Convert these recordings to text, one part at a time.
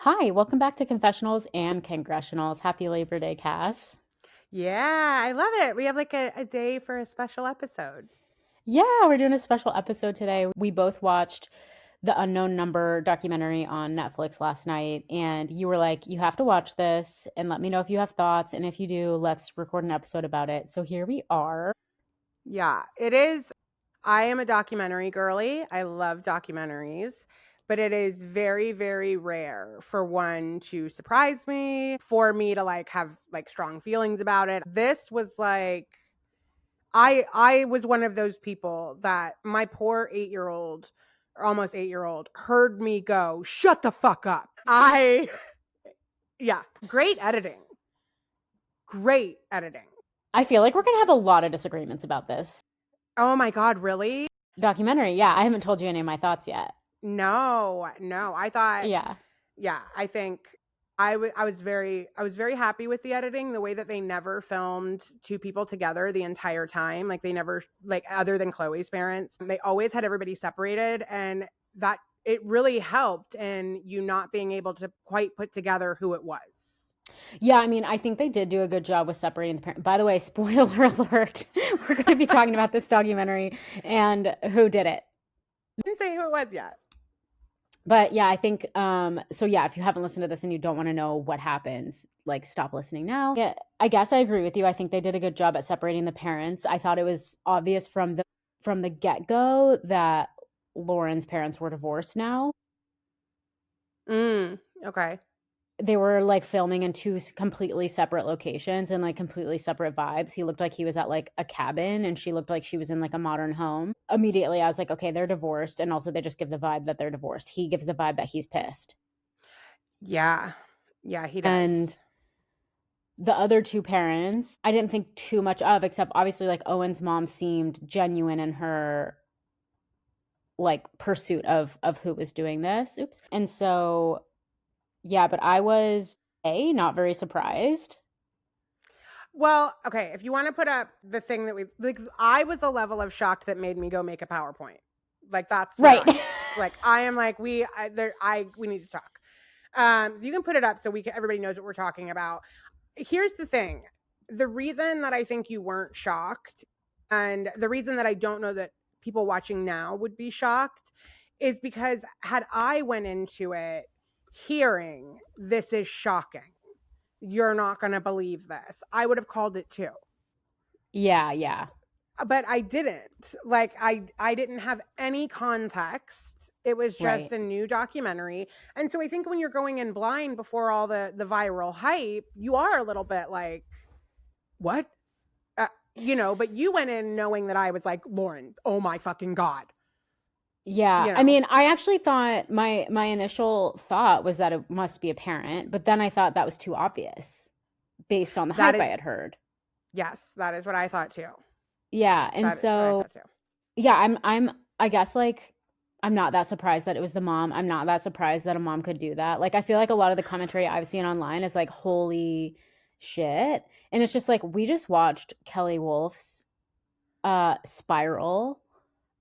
Hi, welcome back to Confessionals and Congressionals. Happy Labor Day, Cass. Yeah, I love it. We have like a day for a special episode. Yeah, we're doing a special episode today. We both watched the Unknown Number documentary on Netflix last night, and you were like, you have to watch this and let me know if you have thoughts. And if you do, let's record an episode about it. So here we are. Yeah, it is. I am a documentary girly. I love documentaries, but it is very, very rare for one to surprise me, for me to like have like strong feelings about it. This was like I was one of those people that my poor 8-year-old or almost 8-year-old heard me go, "Shut the fuck up." Yeah, great editing. Great editing. I feel like we're going to have a lot of disagreements about this Oh my God, really? documentary. Yeah, I haven't told you any of my thoughts yet. No, no. I thought, Yeah. yeah, I think I was very happy with the editing, the way that they never filmed two people together the entire time. Like they never like other than Chloe's parents. They always had everybody separated, and that it really helped in you not being able to quite put together who it was. Yeah, I mean, I think they did do a good job with separating the parent. By the way, spoiler alert, we're going to be talking about this documentary and who did it. Didn't say who it was yet. But yeah, I think so yeah, if you haven't listened to this and you don't want to know what happens, like stop listening now. Yeah, I guess I agree with you. I think they did a good job at separating the parents. I thought it was obvious from the get-go that Lauren's parents were divorced now. Okay. They were like filming in two completely separate locations and like completely separate vibes. He looked like he was at like a cabin and she looked like she was in like a modern home. Immediately I was like, okay, they're divorced, and also they just give the vibe that they're divorced. He gives the vibe that he's pissed. Yeah. Yeah, he does. And the other two parents, I didn't think too much of, except obviously like Owen's mom seemed genuine in her like pursuit of who was doing this. Oops. And so yeah, but I was not very surprised. Well, okay, if you want to put up the thing that we like, I was a level of shocked that made me go make a PowerPoint. Like that's where Right. I am. Like I am like we need to talk. So you can put it up so everybody knows what we're talking about. Here's the thing: the reason that I think you weren't shocked, and the reason that I don't know that people watching now would be shocked, is because had I went into it hearing this is shocking, you're not going to believe this, I would have called it too. Yeah, yeah. But I didn't. Like I didn't have any context. It was just Right. a new documentary. And so I think when you're going in blind before all the viral hype, you are a little bit like, what? But you went in knowing that I was like, Lauryn, oh my fucking God. Yeah. You I know. mean, I actually thought my initial thought was that it must be a parent, but then I thought that was too obvious based on the That hype I is had heard. yes, that is what I thought too. Yeah, and That is what I so thought too. yeah, I'm I guess like I'm not that surprised that it was the mom. I'm not that surprised that a mom could do that. Like I feel like a lot of the commentary I've seen online is like holy shit. And it's just like we just watched Kelly Wolf's spiral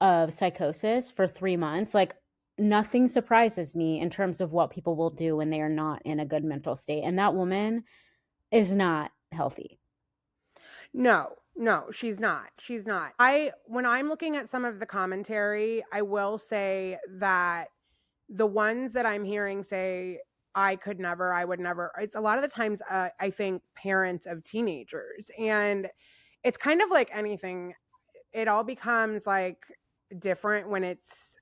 of psychosis for 3 months. Like nothing surprises me in terms of what people will do when they are not in a good mental state. And that woman is not healthy. No, no, she's not. She's not. I When I'm looking at some of the commentary, I will say that the ones that I'm hearing say I could never, I would never. It's a lot of the times I think parents of teenagers, and it's kind of like anything. It all becomes like different when it's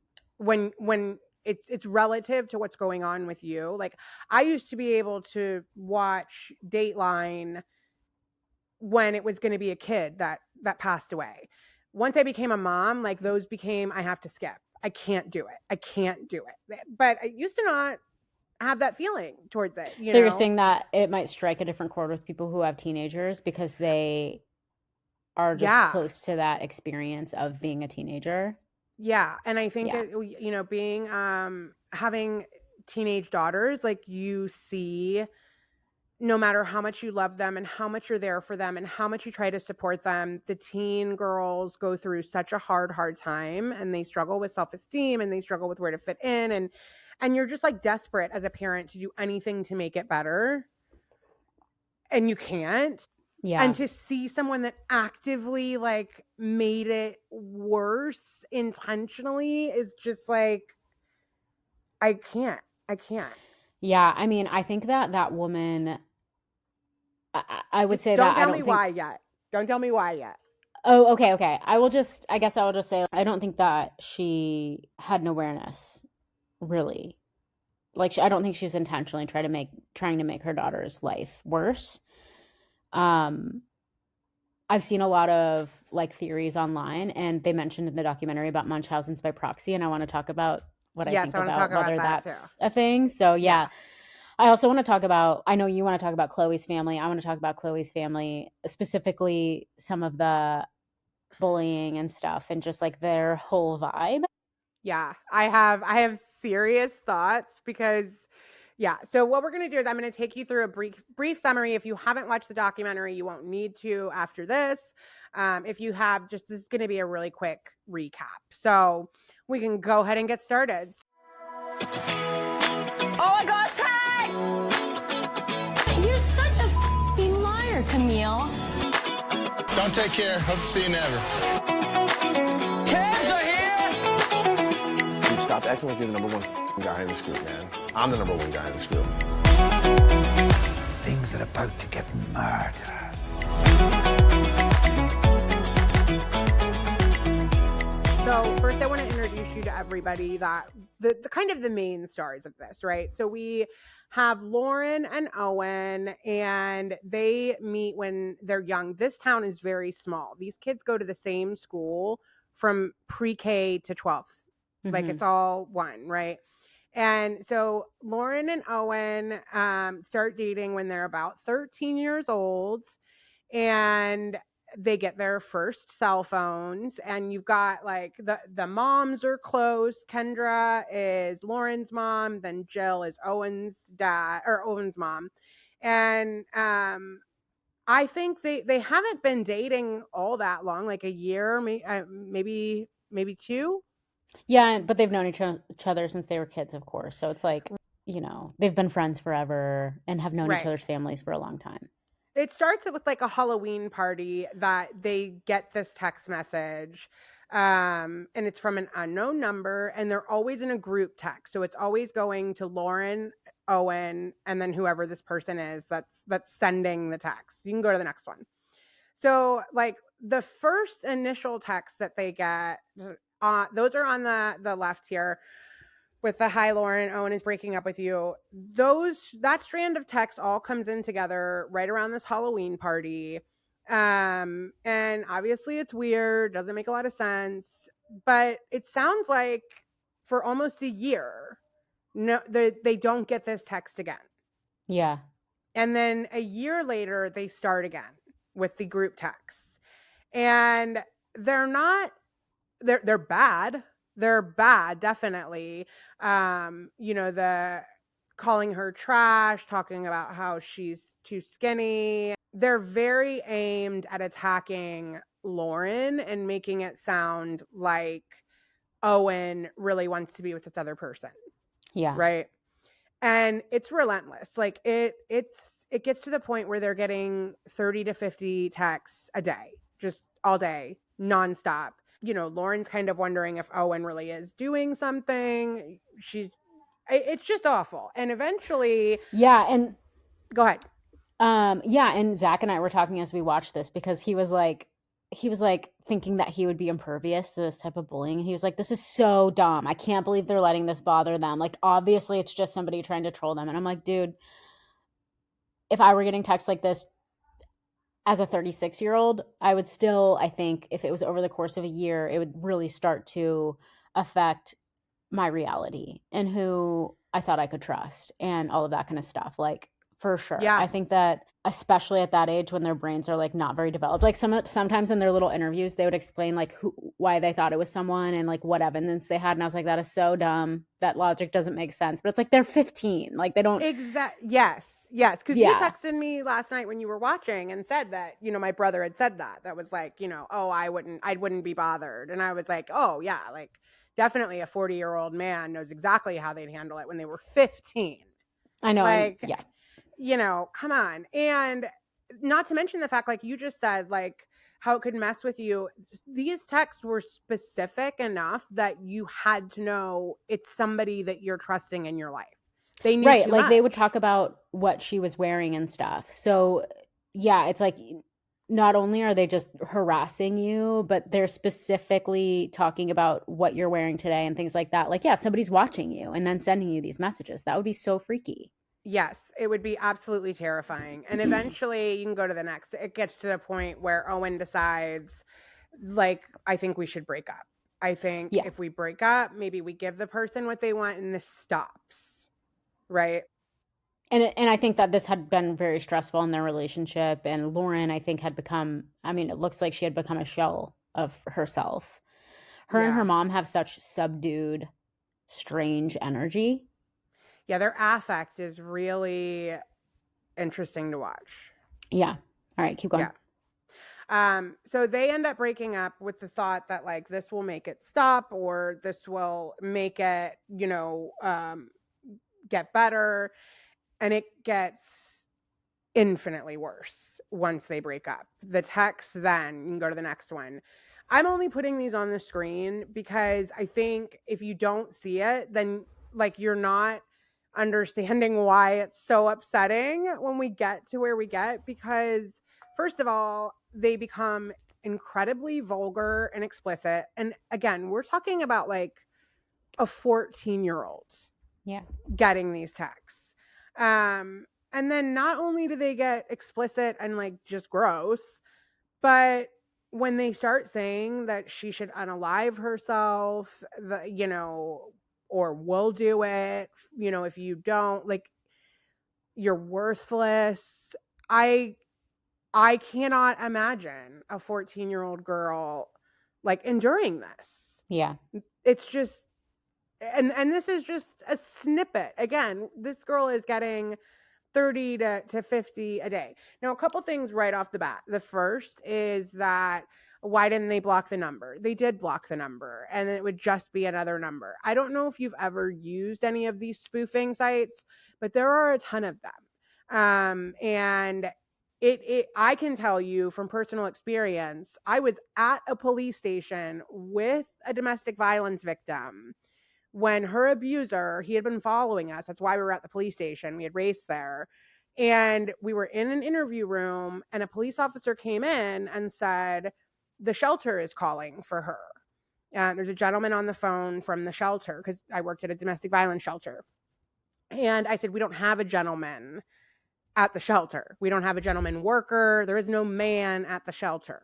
relative to what's going on with you. Like I used to be able to watch Dateline when it was going to be a kid that passed away. Once I became a mom, like those became I have to skip. I can't do it. I can't do it. But I used to not have that feeling towards it, you So you're know? saying that it might strike a different chord with people who have teenagers because they are just Yeah. close to that experience of being a teenager. Yeah. And I think Yeah. being having teenage daughters, like you see no matter how much you love them and how much you're there for them and how much you try to support them, the teen girls go through such a hard time, and they struggle with self-esteem and they struggle with where to fit in. and you're just like desperate as a parent to do anything to make it better, and you can't. Yeah. And to see someone that actively like made it worse intentionally is just like, I can't. Yeah, I mean, I think that woman, I would say Don't that I tell don't me think. why yet. Don't tell me why yet. Oh, okay. I guess I will just say, I don't think that she had an awareness, really. Like, I don't think she was intentionally trying to make her daughter's life worse. Um, I've seen a lot of like theories online, and they mentioned in the documentary about Munchausen's by proxy, and I want to talk about what I Yes, think I want to talk about about whether that too. that's a thing. So Yeah. yeah. I also want to talk about, I know you want to talk about Khloe's family. I want to talk about Khloe's family, specifically some of the bullying and stuff and just like their whole vibe. Yeah, I have serious thoughts because yeah. So what we're going to do is I'm going to take you through a brief summary. If you haven't watched the documentary, you won't need to after this. If you have, just this is going to be a really quick recap. So we can go ahead and get started. Oh, I got tagged! You're such a f***ing liar, Camille. Don't take care. Hope to see you never. Kids are here! Dude, stop acting like you're the number one guy in this group, man. I'm the number one guy in this group. Things are about to get murderous. So first I want to introduce you to everybody that the kind of the main stars of this, right? So we have Lauryn and Owen, and they meet when they're young. This town is very small. These kids go to the same school from pre-K to 12th. Like it's all one, right? And so Lauryn and Owen start dating when they're about 13 years old, and they get their first cell phones, and you've got like the moms are close. Kendra is Lauryn's mom, then Jill is Owen's dad or Owen's mom. And I think they haven't been dating all that long, like a year, maybe two. Yeah, but they've known each other since they were kids, of course. So it's like, they've been friends forever and have known each Right. other's families for a long time. It starts with like a Halloween party that they get this text message, and it's from an unknown number, and they're always in a group text. So it's always going to Lauryn, Owen, and then whoever this person is that's sending the text. You can go to the next one. So like the first initial text that they get, those are on the left here with the "Hi Lauryn, Owen is breaking up with you." That strand of text all comes in together right around this Halloween party. And obviously it's weird, doesn't make a lot of sense, but it sounds like for almost a year, no, they don't get this text again. Yeah. And then a year later, they start again with the group texts. And they're bad. They're bad, definitely. The calling her trash, talking about how she's too skinny. They're very aimed at attacking Lauryn and making it sound like Owen really wants to be with this other person. Yeah. Right. And it's relentless. Like it gets to the point where they're getting 30 to 50 texts a day, just all day, nonstop. Lauryn's kind of wondering if Owen really is doing something. It's just awful. And eventually, Yeah, and go ahead. yeah, and Zach and I were talking as we watched this because he was like thinking that he would be impervious to this type of bullying. And he was like, this is so dumb. I can't believe they're letting this bother them. Like, obviously it's just somebody trying to troll them. And I'm like, dude, if I were getting texts like this as a 36-year-old, I would still, I think if it was over the course of a year, it would really start to affect my reality and who I thought I could trust and all of that kind of stuff. Like, for sure. Yeah. I think that especially at that age when their brains are like not very developed, like sometimes in their little interviews, they would explain like why they thought it was someone and like what evidence they had. And I was like, that is so dumb. That logic doesn't make sense. But it's like, they're 15. Like they don't. Yes. Because Yeah. you texted me last night when you were watching and said that, my brother had said that was like, oh, I wouldn't be bothered. And I was like, oh yeah, like definitely a 40-year-old man knows exactly how they'd handle it when they were 15. I know. Like, yeah. you know, come on. And not to mention the fact, like you just said, like how it could mess with you. These texts were specific enough that you had to know it's somebody that you're trusting in your life. They knew Right. too Like much. they would talk about what she was wearing and stuff. So yeah, it's like not only are they just harassing you, but they're specifically talking about what you're wearing today and things like that. Like, yeah, somebody's watching you and then sending you these messages. That would be so freaky. Yes, it would be absolutely terrifying. And eventually you can go to the next. It gets to the point where Owen decides, like, I think we should break up. I think Yeah. if we break up, maybe we give the person what they want and this stops. Right? And I think that this had been very stressful in their relationship. And Lauryn, I think, had become, I mean, it looks like she had become a shell of herself. Her and Yeah. her mom have such subdued, strange energy. Yeah, their affect is really interesting to watch. Yeah. All right, keep going. Yeah. So they end up breaking up with the thought that like this will make it stop or this will make it, you know, get better. And it gets infinitely worse once they break up. The text then, you can go to the next one. I'm only putting these on the screen because I think if you don't see it, then like you're not understanding why it's so upsetting when we get to where we get, because first of all, they become incredibly vulgar and explicit. And again, we're talking about like a 14-year-old getting these texts. And then not only do they get explicit and like just gross, but when they start saying that she should unalive herself, you know, or we'll do it, you know, if you don't, like, you're worthless. I cannot imagine a 14-year-old girl like enduring this. Yeah. It's just, and this is just a snippet. Again, this girl is getting 30 to 50 a day. Now, a couple things right off the bat. The first is that why didn't they block the number? They did block the number, and it would just be another number. I don't know if you've ever used any of these spoofing sites, but there are a ton of them. And I can tell you from personal experience, I was at a police station with a domestic violence victim when her abuser, he had been following us. That's why we were at the police station. We had raced there. And we were in an interview room, and a police officer came in and said, the shelter is calling for her. There's a gentleman on the phone from the shelter, because I worked at a domestic violence shelter. And I said, we don't have a gentleman at the shelter. We don't have a gentleman worker. There is no man at the shelter.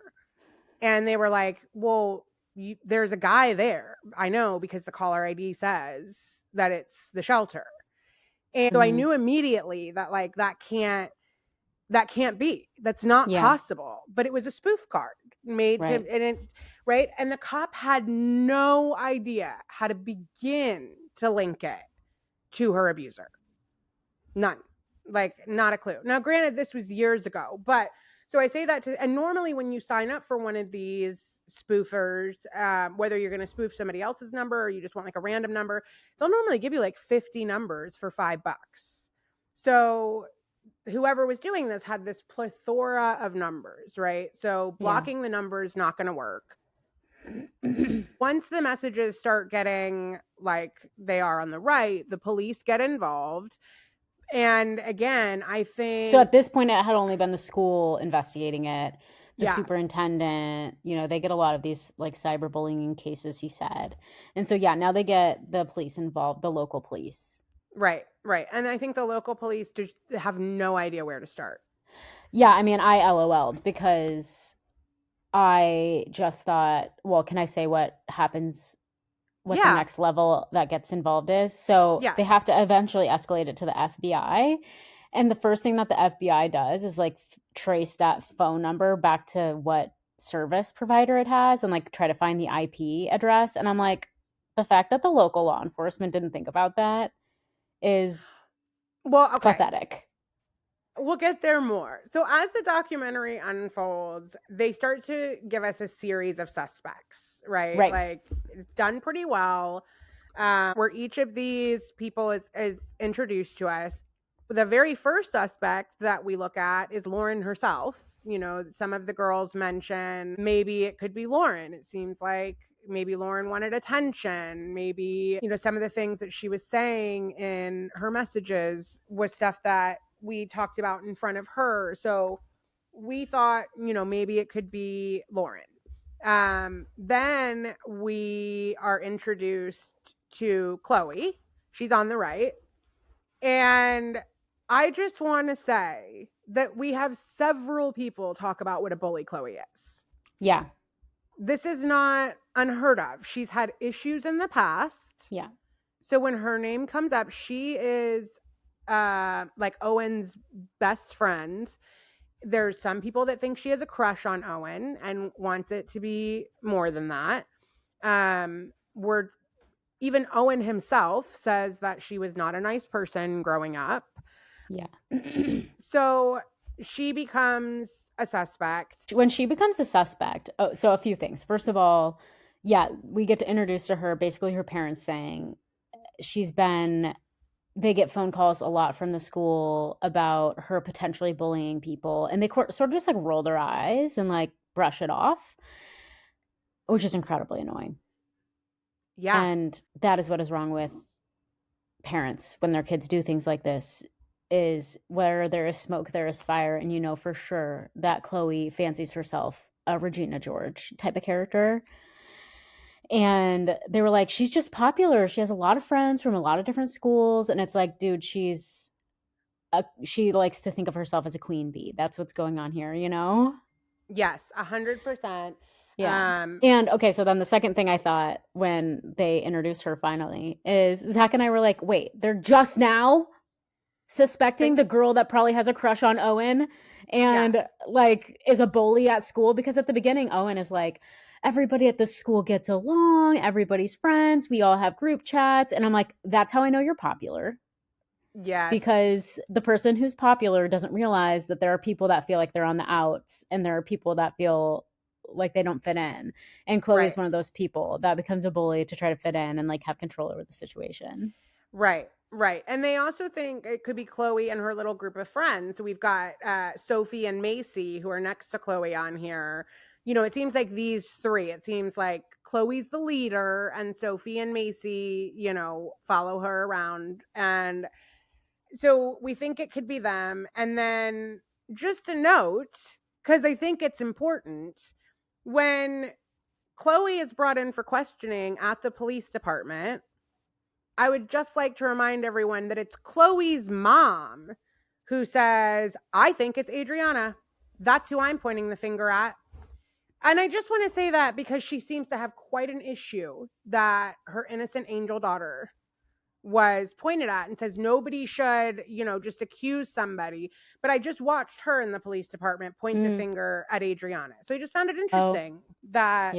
And they were like, well, there's a guy there. I know, because the caller ID says that it's the shelter. And so I knew immediately that like that can't be. That's not possible. But it was a spoof card made to, and it, right? And the cop had no idea how to begin to link it to her abuser. None. Like, not a clue. Now, granted, this was years ago, but so I say that and normally when you sign up for one of these spoofers, whether you're going to spoof somebody else's number or you just want like a random number, they'll normally give you like 50 numbers for $5. So whoever was doing this had this plethora of numbers, right? So blocking the numbers, not going to work. Once the messages start getting like they are on the right, the police get involved. And again, I think... So at this point, it had only been the school investigating it. The superintendent, you know, they get a lot of these like cyberbullying cases, he said. And so, yeah, now they get the police involved, the local police. Right. And I think the local police just have no idea where to start. Yeah, I mean, I LOL'd because I just thought, well, can I say what happens what the next level that gets involved is? So they have to eventually escalate it to the FBI. And the first thing that the FBI does is like trace that phone number back to what service provider it has and like try to find the IP address. And I'm like, the fact that the local law enforcement didn't think about that is pathetic. We'll get there more. So as the documentary unfolds, they start to give us a series of suspects, right? Right. Like, it's done pretty well. Where each of these people is introduced to us. The very first suspect that we look at is Lauryn herself. You know, some of the girls mention maybe it could be Lauryn. It seems like maybe Lauryn wanted attention. Maybe, you know, some of the things that she was saying in her messages was stuff that we talked about in front of her. So we thought, you know, maybe it could be Lauryn. Then we are introduced to Khloe. She's on the right. And I just want to say that we have several people talk about what a bully Khloe is. Yeah. This is not unheard of. She's had issues in the past. Yeah. So when her name comes up, she is like Owen's best friend. There's some people that think she has a crush on Owen and wants it to be more than that. Even Owen himself says that she was not a nice person growing up. Yeah. So she becomes a suspect. When she becomes a suspect, so a few things. First of all, yeah, we get to introduce to her, basically her parents saying they get phone calls a lot from the school about her potentially bullying people. And they sort of just like roll their eyes and like brush it off, which is incredibly annoying. Yeah. And that is what is wrong with parents when their kids do things like this, is where there is smoke, there is fire. And you know for sure that Khloe fancies herself a Regina George type of character. And they were like, she's just popular. She has a lot of friends from a lot of different schools. And it's like, dude, she likes to think of herself as a queen bee. That's what's going on here, you know? Yes, 100%. Yeah. And okay, so then the second thing I thought when they introduced her finally is Zach and I were like, wait, they're just now suspecting the girl that probably has a crush on Owen and like is a bully at school? Because at the beginning, Owen is like, everybody at the school gets along, everybody's friends, we all have group chats. And I'm like, that's how I know you're popular. Yes. Because the person who's popular doesn't realize that there are people that feel like they're on the outs and there are people that feel like they don't fit in. And Khloe is one of those people that becomes a bully to try to fit in and like have control over the situation. Right. And they also think it could be Khloe and her little group of friends. We've got Sophie and Macy, who are next to Khloe on here. You know, it seems like these three. It seems like Khloe's the leader and Sophie and Macy, you know, follow her around. And so we think it could be them. And then just a note, because I think it's important, when Khloe is brought in for questioning at the police department, I would just like to remind everyone that it's Khloe's mom who says, I think it's Adriana. That's who I'm pointing the finger at. And I just want to say that because she seems to have quite an issue that her innocent angel daughter was pointed at and says nobody should, you know, just accuse somebody. But I just watched her in the police department point the finger at Adriana. So I just found it interesting that,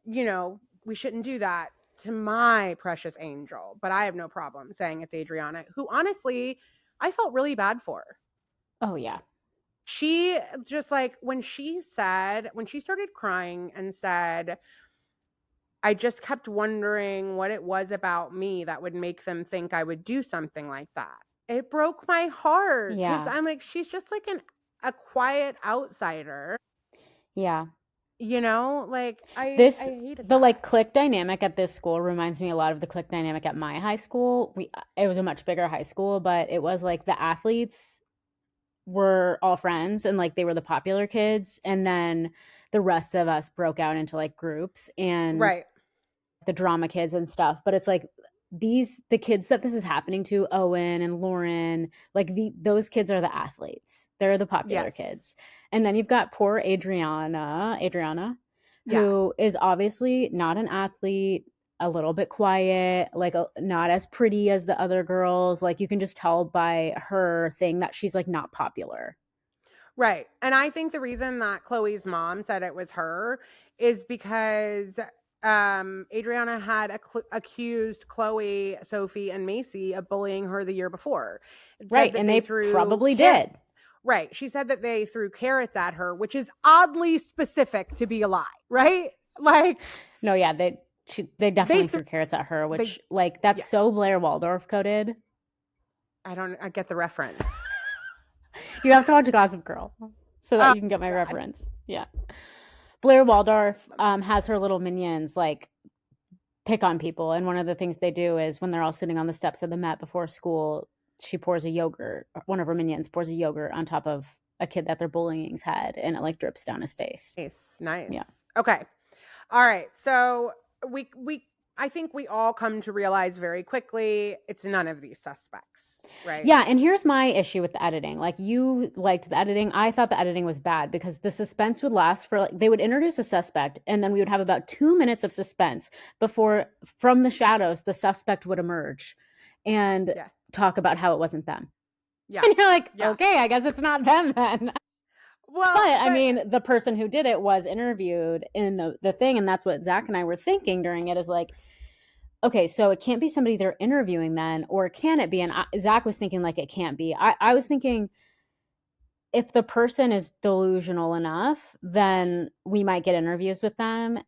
you know, we shouldn't do that to my precious angel. But I have no problem saying it's Adriana, who honestly, I felt really bad for. Oh, yeah. She just like, when she started crying and said, I just kept wondering what it was about me that would make them think I would do something like that. It broke my heart. Yeah. Because I'm like, she's just like a quiet outsider. Yeah. You know, like I hated the that. like clique dynamic at this school reminds me a lot of the clique dynamic at my high school. It was a much bigger high school, but it was like the athletes were all friends and like they were the popular kids, and then the rest of us broke out into like groups and the drama kids and stuff. But it's like the kids that this is happening to, Owen and Lauryn, like those kids are the athletes. They're the popular kids. And then you've got poor Adriana, who is obviously not an athlete, a little bit quiet, like not as pretty as the other girls. Like you can just tell by her thing that she's like not popular. Right. And I think the reason that Khloe's mom said it was her is because Adriana had accused Khloe, Sophie, and Macy of bullying her the year before. Right. And they probably did. Right. She said that they threw carrots at her, which is oddly specific to be a lie, right? Like, No, yeah, they definitely threw carrots at her, which that's so Blair Waldorf coded. I get the reference. You have to watch Gossip Girl so that you can get my reference. Yeah. Blair Waldorf has her little minions like pick on people. And one of the things they do is when they're all sitting on the steps of the Met before school, she pours a yogurt. One of her minions pours a yogurt on top of a kid that they're bullying's head, and it like drips down his face. Nice. Yeah. Okay. All right. So I think we all come to realize very quickly it's none of these suspects, right? Yeah, and here's my issue with the editing. Like, you liked the editing. I thought the editing was bad because the suspense would last for they would introduce a suspect and then we would have about 2 minutes of suspense before from the shadows the suspect would emerge and talk about how it wasn't them. Yeah. And you're like, okay, I guess it's not them then. Well, but I mean, the person who did it was interviewed in the thing, and that's what Zach and I were thinking during it is like, okay, so it can't be somebody they're interviewing then, or can it be? And Zach was thinking like it can't be. I was thinking if the person is delusional enough, then we might get interviews with them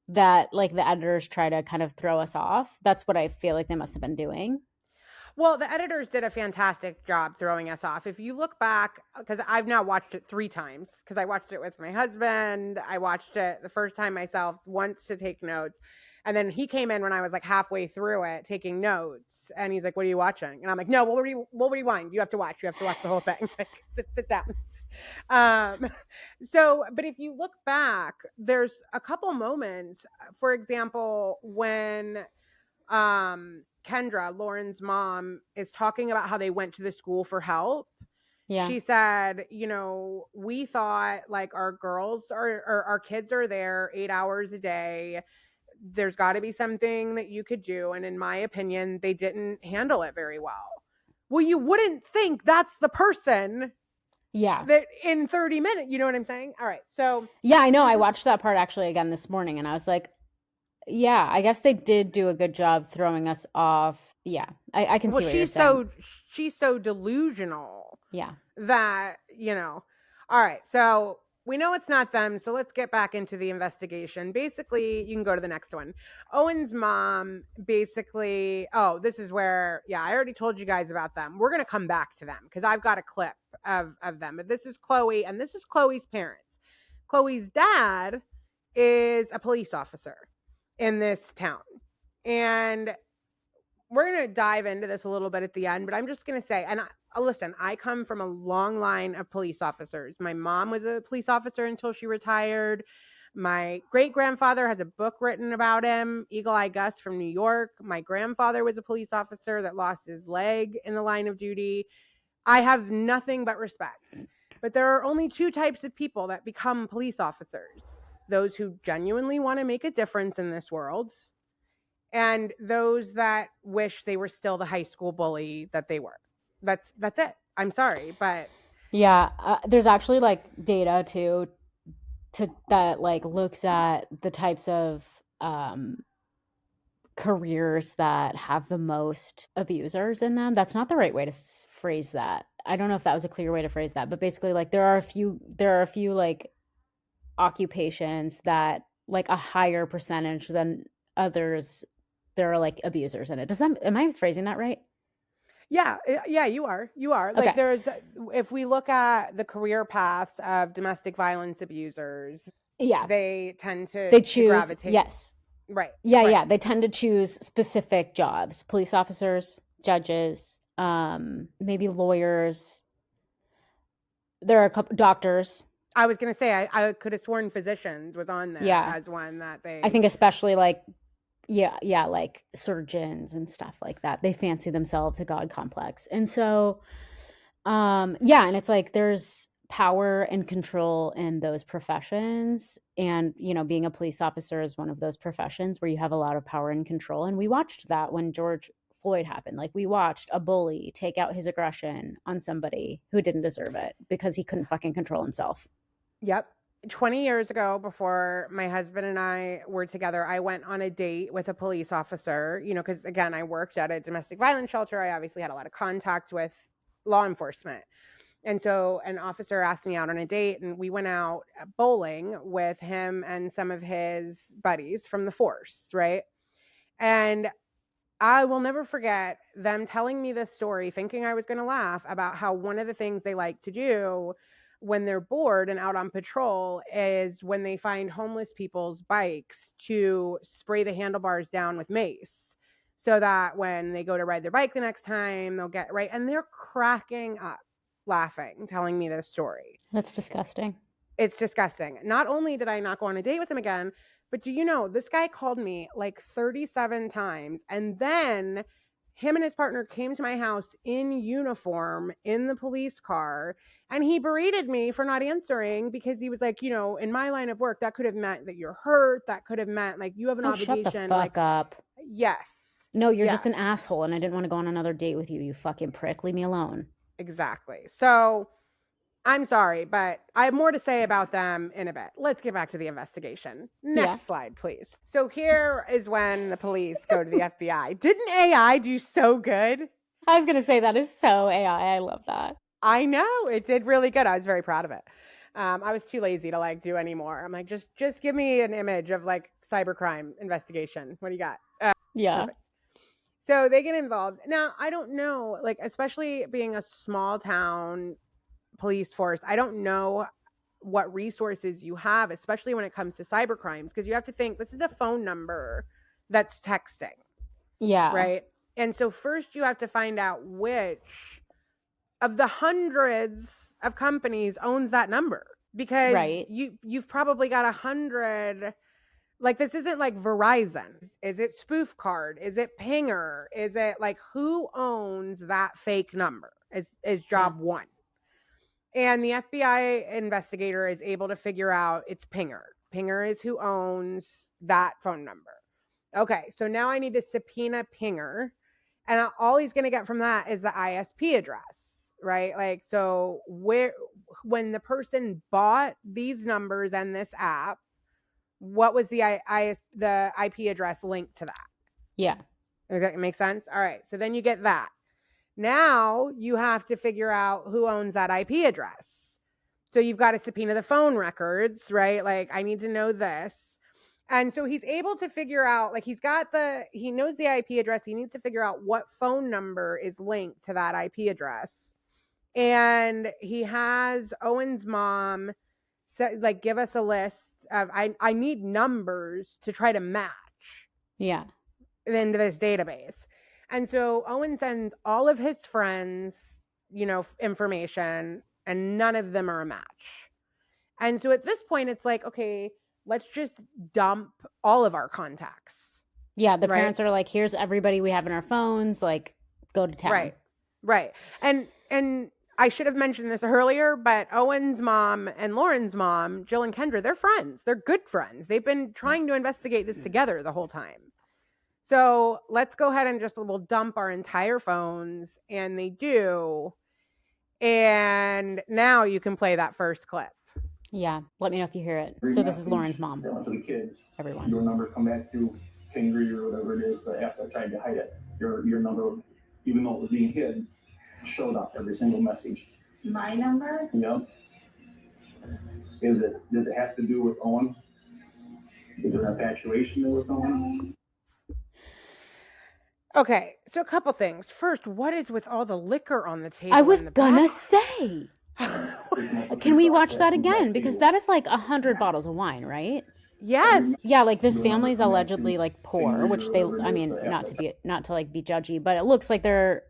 that like the editors try to kind of throw us off. That's what I feel like they must have been doing. Well, the editors did a fantastic job throwing us off. If you look back, because I've now watched it 3 times, because I watched it with my husband. I watched it the first time myself once to take notes. And then he came in when I was like halfway through it taking notes. And he's like, what are you watching? And I'm like, no, we'll rewind. You have to watch. You have to watch the whole thing. Like, sit down. But if you look back, there's a couple moments, for example, when Kendra, Lauryn's mom, is talking about how they went to the school for help. Yeah. She said, we thought like our girls or our kids are there 8 hours a day. There's got to be something that you could do. And in my opinion, they didn't handle it very well. Well, you wouldn't think that's the person. Yeah. That in 30 minutes, you know what I'm saying? All right. So. Yeah, I know. I watched that part actually again this morning and I was like, yeah, I guess they did do a good job throwing us off. Yeah, I can see what you're saying. She's so delusional. Yeah. That, all right. So we know it's not them. So let's get back into the investigation. Basically, you can go to the next one. Owen's mom basically, this is where, I already told you guys about them. We're going to come back to them because I've got a clip of them. But this is Khloe and this is Khloe's parents. Khloe's dad is a police officer in this town. And we're going to dive into this a little bit at the end, but I'm just going to say, and listen, I come from a long line of police officers. My mom was a police officer until she retired. My great-grandfather has a book written about him, Eagle Eye Gus from New York. My grandfather was a police officer that lost his leg in the line of duty. I have nothing but respect. But there are only 2 types of people that become police officers. Those who genuinely want to make a difference in this world, and those that wish they were still the high school bully that they were. That's it. I'm sorry, but yeah, there's actually like data too that like looks at the types of careers that have the most abusers in them. That's not the right way to phrase that. I don't know if that was a clear way to phrase that, but basically like there are a few like occupations that like a higher percentage than others there are like abusers in it. Am I phrasing that right? Yeah, you are like, okay. If we look at the career paths of domestic violence abusers, they tend to choose gravitate. Yes, right. They tend to choose specific jobs: police officers, judges, maybe lawyers. There are a couple doctors. I was going to say, I could have sworn physicians was on there as one that they... I think especially like, like surgeons and stuff like that. They fancy themselves a God complex. And so, and it's like there's power and control in those professions. And, being a police officer is one of those professions where you have a lot of power and control. And we watched that when George Floyd happened. Like we watched a bully take out his aggression on somebody who didn't deserve it because he couldn't fucking control himself. Yep. 20 years ago, before my husband and I were together, I went on a date with a police officer, because again, I worked at a domestic violence shelter. I obviously had a lot of contact with law enforcement. And so an officer asked me out on a date, and we went out bowling with him and some of his buddies from the force, right? And I will never forget them telling me this story, thinking I was going to laugh, about how one of the things they like to do when they're bored and out on patrol is when they find homeless people's bikes to spray the handlebars down with mace, so that when they go to ride their bike the next time, they'll get right. And they're cracking up laughing, telling me this story. That's disgusting. It's disgusting. Not only did I not go on a date with him again, but do you know, this guy called me like 37 times. And then him and his partner came to my house in uniform in the police car. And he berated me for not answering, because he was like, you know, in my line of work, that could have meant that you're hurt. That could have meant like you have an obligation. Shut the fuck up. Yes. No, you're just an asshole, and I didn't want to go on another date with you, you fucking prick. Leave me alone. Exactly. So I'm sorry, but I have more to say about them in a bit. Let's get back to the investigation. Next slide, please. So here is when the police go to the FBI. Didn't AI do so good? I was going to say, that is so AI. I love that. I know. It did really good. I was very proud of it. I was too lazy to like do any more. I'm like, just give me an image of like cybercrime investigation. What do you got? Yeah. Perfect. So they get involved. Now, I don't know, like, especially being a small town police force, I don't know what resources you have, especially when it comes to cyber crimes, because you have to think this is a phone number that's texting. Yeah. Right. And so first you have to find out which of the hundreds of companies owns that number, because you've probably got 100. Like, this isn't like Verizon. Is it Spoof Card? Is it Pinger? Is it like, who owns that fake number is job one. And the FBI investigator is able to figure out it's Pinger. Pinger is who owns that phone number. Okay, so now I need to subpoena Pinger. And all he's going to get from that is the ISP address, right? Like, so when the person bought these numbers and this app, what was the IP address linked to that? Yeah. Does that make sense? All right. So then you get that. Now you have to figure out who owns that IP address. So you've got to subpoena the phone records, right? Like, I need to know this. And so he's able to figure out, like, he knows the IP address. He needs to figure out what phone number is linked to that IP address. And he has Owen's mom give us a list of, I need numbers to try to match into this database. And so Owen sends all of his friends, information, and none of them are a match. And so at this point, it's like, okay, let's just dump all of our contacts. Yeah, the parents are like, here's everybody we have in our phones, like, go to town. Right. And I should have mentioned this earlier, but Owen's mom and Lauryn's mom, Jill and Kendra, they're friends. They're good friends. They've been trying to investigate this together the whole time. So let's go ahead and we'll dump our entire phones. And they do. And now you can play that first clip. Yeah. Let me know if you hear it. So this is Lauryn's mom. To the kids. Everyone. Your number come back through Fingry or whatever it is, the app that tried to hide it. Your number, even though it was being hid, showed up every single message. My number? Yep. Does it have to do with Owen? Is there infatuation there with Owen? Okay, so a couple things. First, what is with all the liquor on the table? I was gonna say. Can we watch that again? Because that is like 100 bottles of wine, right? Yes. Yeah, like this family's allegedly like poor, which not to be judgy, but it looks like they're,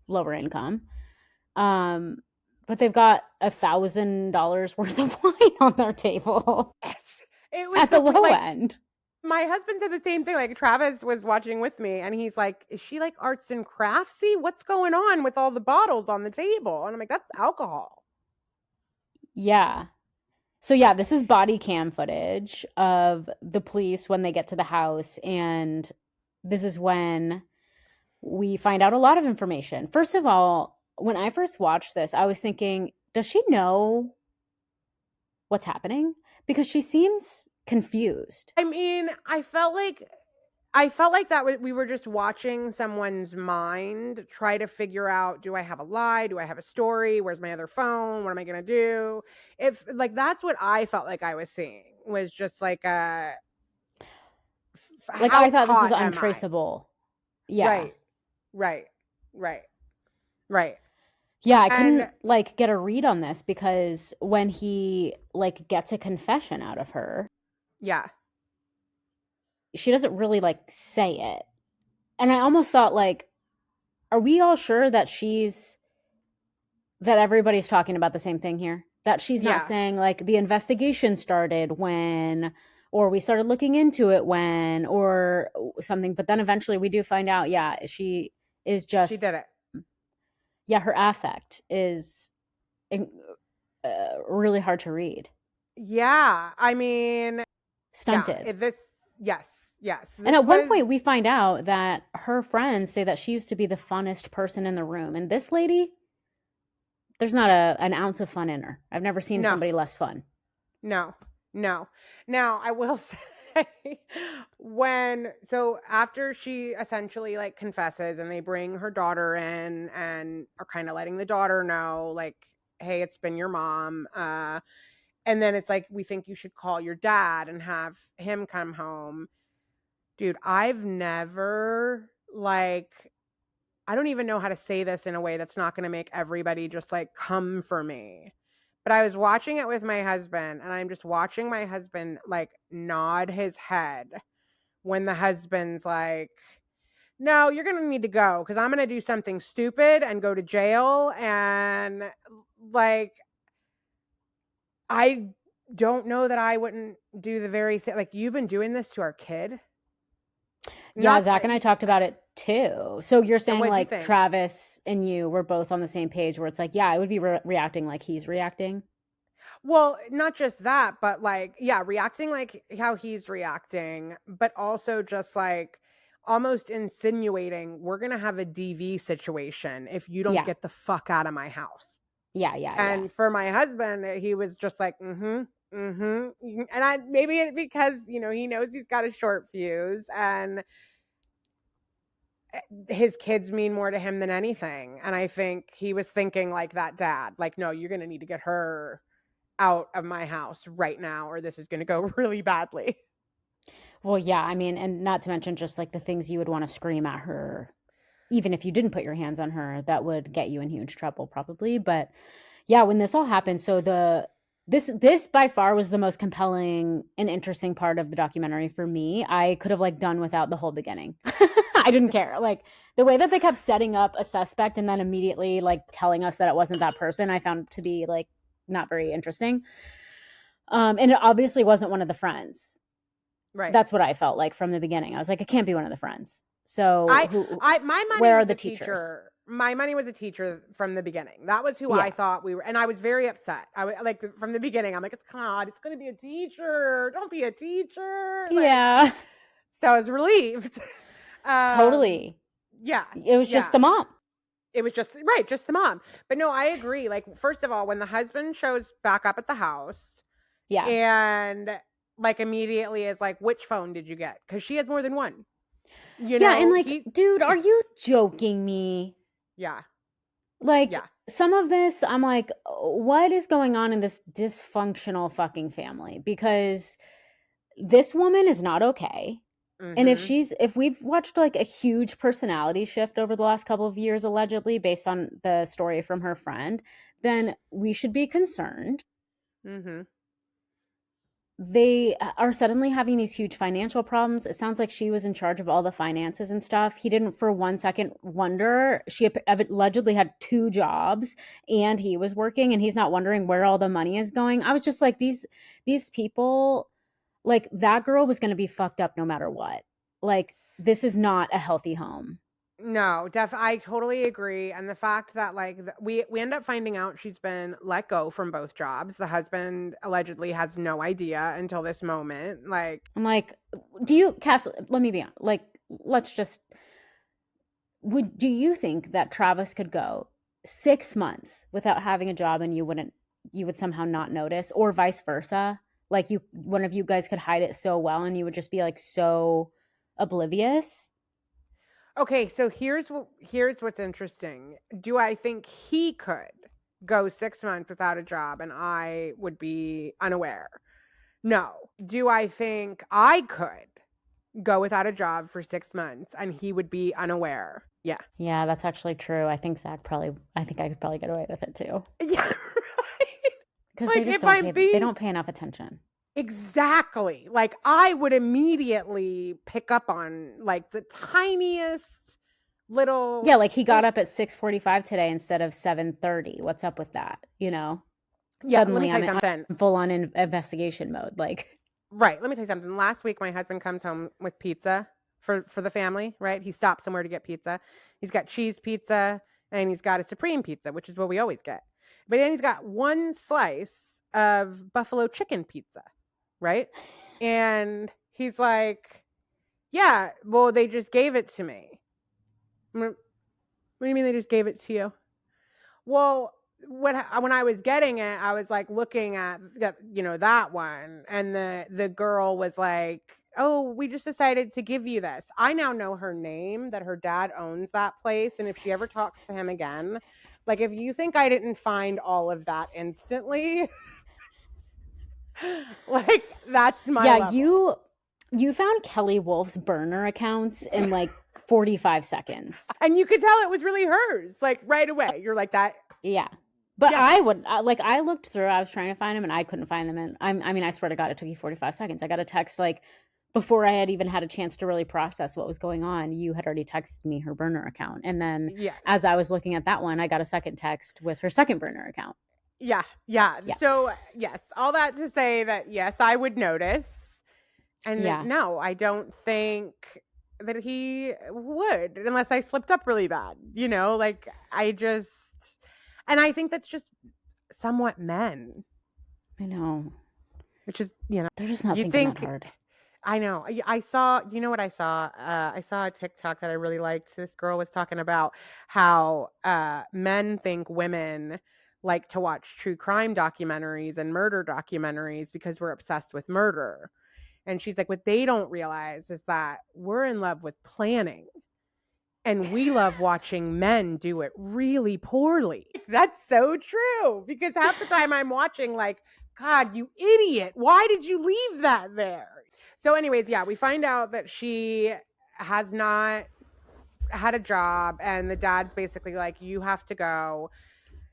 lower income. But they've got $1,000 worth of wine on their table. It was at the low end. My husband said the same thing. Like, Travis was watching with me and he's like, is she like arts and craftsy? What's going on with all the bottles on the table? And I'm like, that's alcohol. Yeah. So yeah, this is body cam footage of the police when they get to the house. And this is when we find out a lot of information. First of all, when I first watched this, I was thinking, does she know what's happening? Because she seems confused. I mean, I felt like I felt like we were just watching someone's mind try to figure out, do I have a lie? Do I have a story? Where's my other phone? What am I going to do? If like, that's what I felt like I was seeing, was just like Like, how I thought this was caught am I? untraceable. Yeah. Right. Yeah, I And couldn't like get a read on this because when he like gets a confession out of her, yeah, she doesn't really like say it. And I almost thought like, are we all sure that everybody's talking about the same thing here? That she's not Yeah. saying like the investigation started when, or we started looking into it when, or something. But then eventually we do find out, yeah, she is just, she did it. yeah, her affect is really hard to read. Yeah, I mean, Stunted. Yes. And at one point we find out that her friends say that she used to be the funnest person in the room. And this lady, there's not an ounce of fun in her. I've never seen somebody less fun. No. Now, I will say, after she essentially like confesses and they bring her daughter in and are kind of letting the daughter know, like, hey, it's been your mom. And then it's like, we think you should call your dad and have him come home. Dude, I've never, like, I don't even know how to say this in a way that's not going to make everybody just like come for me. But I was watching it with my husband, and I'm just watching my husband like nod his head when the husband's like, no, you're going to need to go because I'm going to do something stupid and go to jail. And like, I don't know that I wouldn't do the very thing. Like, you've been doing this to our kid. Yeah, Zach and I talked about it too. So you're saying like think? Travis and you were both on the same page where it's like, yeah, I would be reacting like he's reacting. Well, not just that, but like, yeah, reacting like how he's reacting, but also just like almost insinuating we're going to have a DV situation if you don't get the fuck out of my house. Yeah. And for my husband, he was just like, and maybe it because, you know, he knows he's got a short fuse and his kids mean more to him than anything. And I think he was thinking like that dad, like, no, you're going to need to get her out of my house right now or this is going to go really badly. Well, yeah, I mean, and not to mention just like the things you would want to scream at her, even if you didn't put your hands on her, that would get you in huge trouble probably. But yeah, when this all happened, so this by far was the most compelling and interesting part of the documentary for me. I could have like done without the whole beginning. I didn't care. Like the way that they kept setting up a suspect and then immediately like telling us that it wasn't that person, I found to be like not very interesting. And it obviously wasn't one of the friends. Right. That's what I felt like from the beginning. I was like, it can't be one of the friends. So my money where was are the teacher. teachers? My money was a teacher from the beginning. That was who I thought we were. And I was very upset. Like from the beginning, I'm like, it's going to be a teacher. Don't be a teacher. Like, yeah. So I was relieved. Totally. Yeah. It was just the mom. It was just the mom. But no, I agree. Like, first of all, when the husband shows back up at the house, and like immediately is like, which phone did you get? Because she has more than one. You know, and like, dude, are you joking me? Yeah. Like, some of this, I'm like, what is going on in this dysfunctional fucking family? Because this woman is not okay. And if we've watched like a huge personality shift over the last couple of years, allegedly, based on the story from her friend, then we should be concerned. They are suddenly having these huge financial problems. It sounds like she was in charge of all the finances and stuff. He didn't for 1 second wonder. She allegedly had 2 jobs and he was working and he's not wondering where all the money is going. I was just like, these people, like that girl was going to be fucked up no matter what. Like, this is not a healthy home. No, I totally agree. And the fact that like we end up finding out she's been let go from both jobs. The husband allegedly has no idea until this moment. Like, I'm like, Cass, let me be honest. Like, do you think that Travis could go 6 months without having a job and you would somehow not notice, or vice versa? Like one of you guys could hide it so well and you would just be like so oblivious. Okay, so here's what's interesting. Do I think he could go 6 months without a job and I would be unaware? No. Do I think I could go without a job for 6 months and he would be unaware? Yeah. Yeah, that's actually true. I think I could probably get away with it too. Yeah, right. Because Like, they just if I'm they being don't pay enough attention. exactly. Like, I would immediately pick up on like the tiniest little Yeah, like he got up at 6:45 today instead of 7:30. What's up with that? You know? Yeah, let me Suddenly tell I'm you something. in full on investigation mode. Like, Right. Let me tell you something. Last week, my husband comes home with pizza for the family, right? He stops somewhere to get pizza. He's got cheese pizza and he's got a supreme pizza, which is what we always get. But then he's got one slice of buffalo chicken pizza, right? And he's like, yeah, well, they just gave it to me. What do you mean they just gave it to you? Well, when I was getting it, I was like looking at that one, and the girl was like, "Oh, we just decided to give you this." I now know her name, that her dad owns that place, and if she ever talks to him again, like, if you think I didn't find all of that instantly, like, that's my yeah, level. you found Kelly Wolf's burner accounts in like 45 seconds. And you could tell it was really hers, like, right away. You're like that. Yeah. But Yeah. I looked through, I was trying to find them and I couldn't find them. And I mean, I swear to God, it took you 45 seconds. I got a text like before I had even had a chance to really process what was going on. You had already texted me her burner account. And then Yeah. as I was looking at that one, I got a second text with her second burner account. Yeah. Yeah. So, yes, all that to say that, yes, I would notice. And Yeah. no, I don't think that he would, unless I slipped up really bad. Like, and I think that's just somewhat men, I know. which is, They're just not you thinking that think, hard. I know. I saw, you know what I saw? I saw a TikTok that I really liked. This girl was talking about how men think women like to watch true crime documentaries and murder documentaries because we're obsessed with murder. And she's like, what they don't realize is that we're in love with planning. And we love watching men do it really poorly. That's so true. Because half the time I'm watching like, God, you idiot. Why did you leave that there? So anyways, yeah, we find out that she has not had a job. And the dad's basically like, you have to go.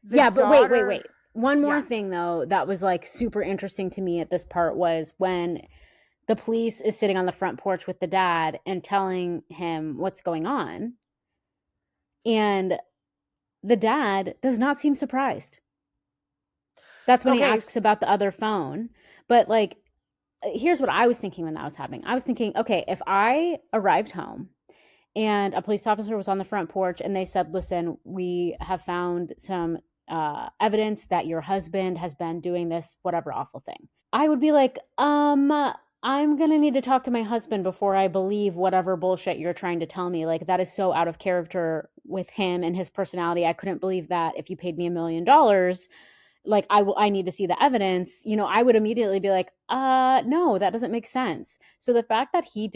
Yeah, but wait. One more Yeah. thing though that was like super interesting to me at this part was when the police is sitting on the front porch with the dad and telling him what's going on. And the dad does not seem surprised. That's when he asks about the other phone. But like, here's what I was thinking when that was happening. I was thinking, okay, if I arrived home and a police officer was on the front porch and they said, listen, we have found some evidence that your husband has been doing this, whatever awful thing. I would be like, I'm going to need to talk to my husband before I believe whatever bullshit you're trying to tell me. Like, that is so out of character with him and his personality. I couldn't believe that if you paid me $1 million, like, I need to see the evidence. I would immediately be like, no, that doesn't make sense. So the fact that he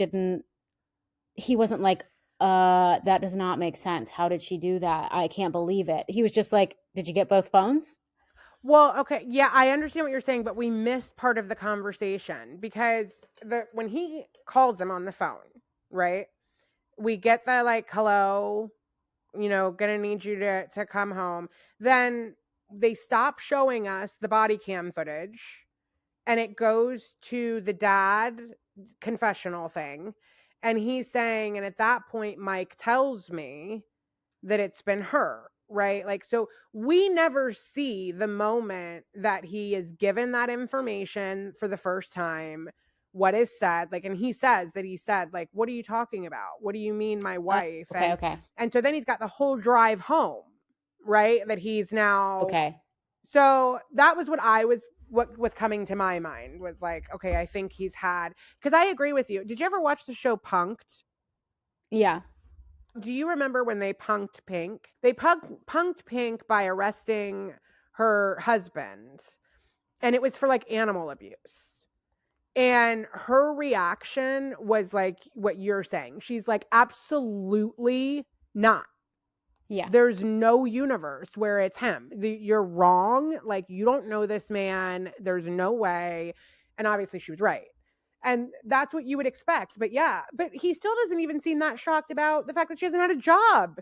wasn't like, that does not make sense. How did she do that? I can't believe it. He was just like, did you get both phones? Well, okay. Yeah, I understand what you're saying, but we missed part of the conversation because when he calls them on the phone, right? We get the like, hello, gonna need you to come home. Then they stop showing us the body cam footage and it goes to the dad confessional thing. And he's saying, and at that point, Mike tells me that it's been her. Right? Like, so we never see the moment that he is given that information for the first time, what is said, like, and he says that he said, like, what are you talking about? What do you mean, my wife? Okay. And so then he's got the whole drive home, right? That he's now. Okay. So that was what was coming to my mind was like, okay, I think he's had, because I agree with you. Did you ever watch the show Punked? Yeah. Do you remember when they punked Pink? They punked Pink by arresting her husband. And it was for like animal abuse. And her reaction was like what you're saying. She's like, absolutely not. Yeah. There's no universe where it's him. You're wrong. Like, you don't know this man. There's no way. And obviously she was right. And that's what you would expect. But yeah, but he still doesn't even seem that shocked about the fact that she hasn't had a job.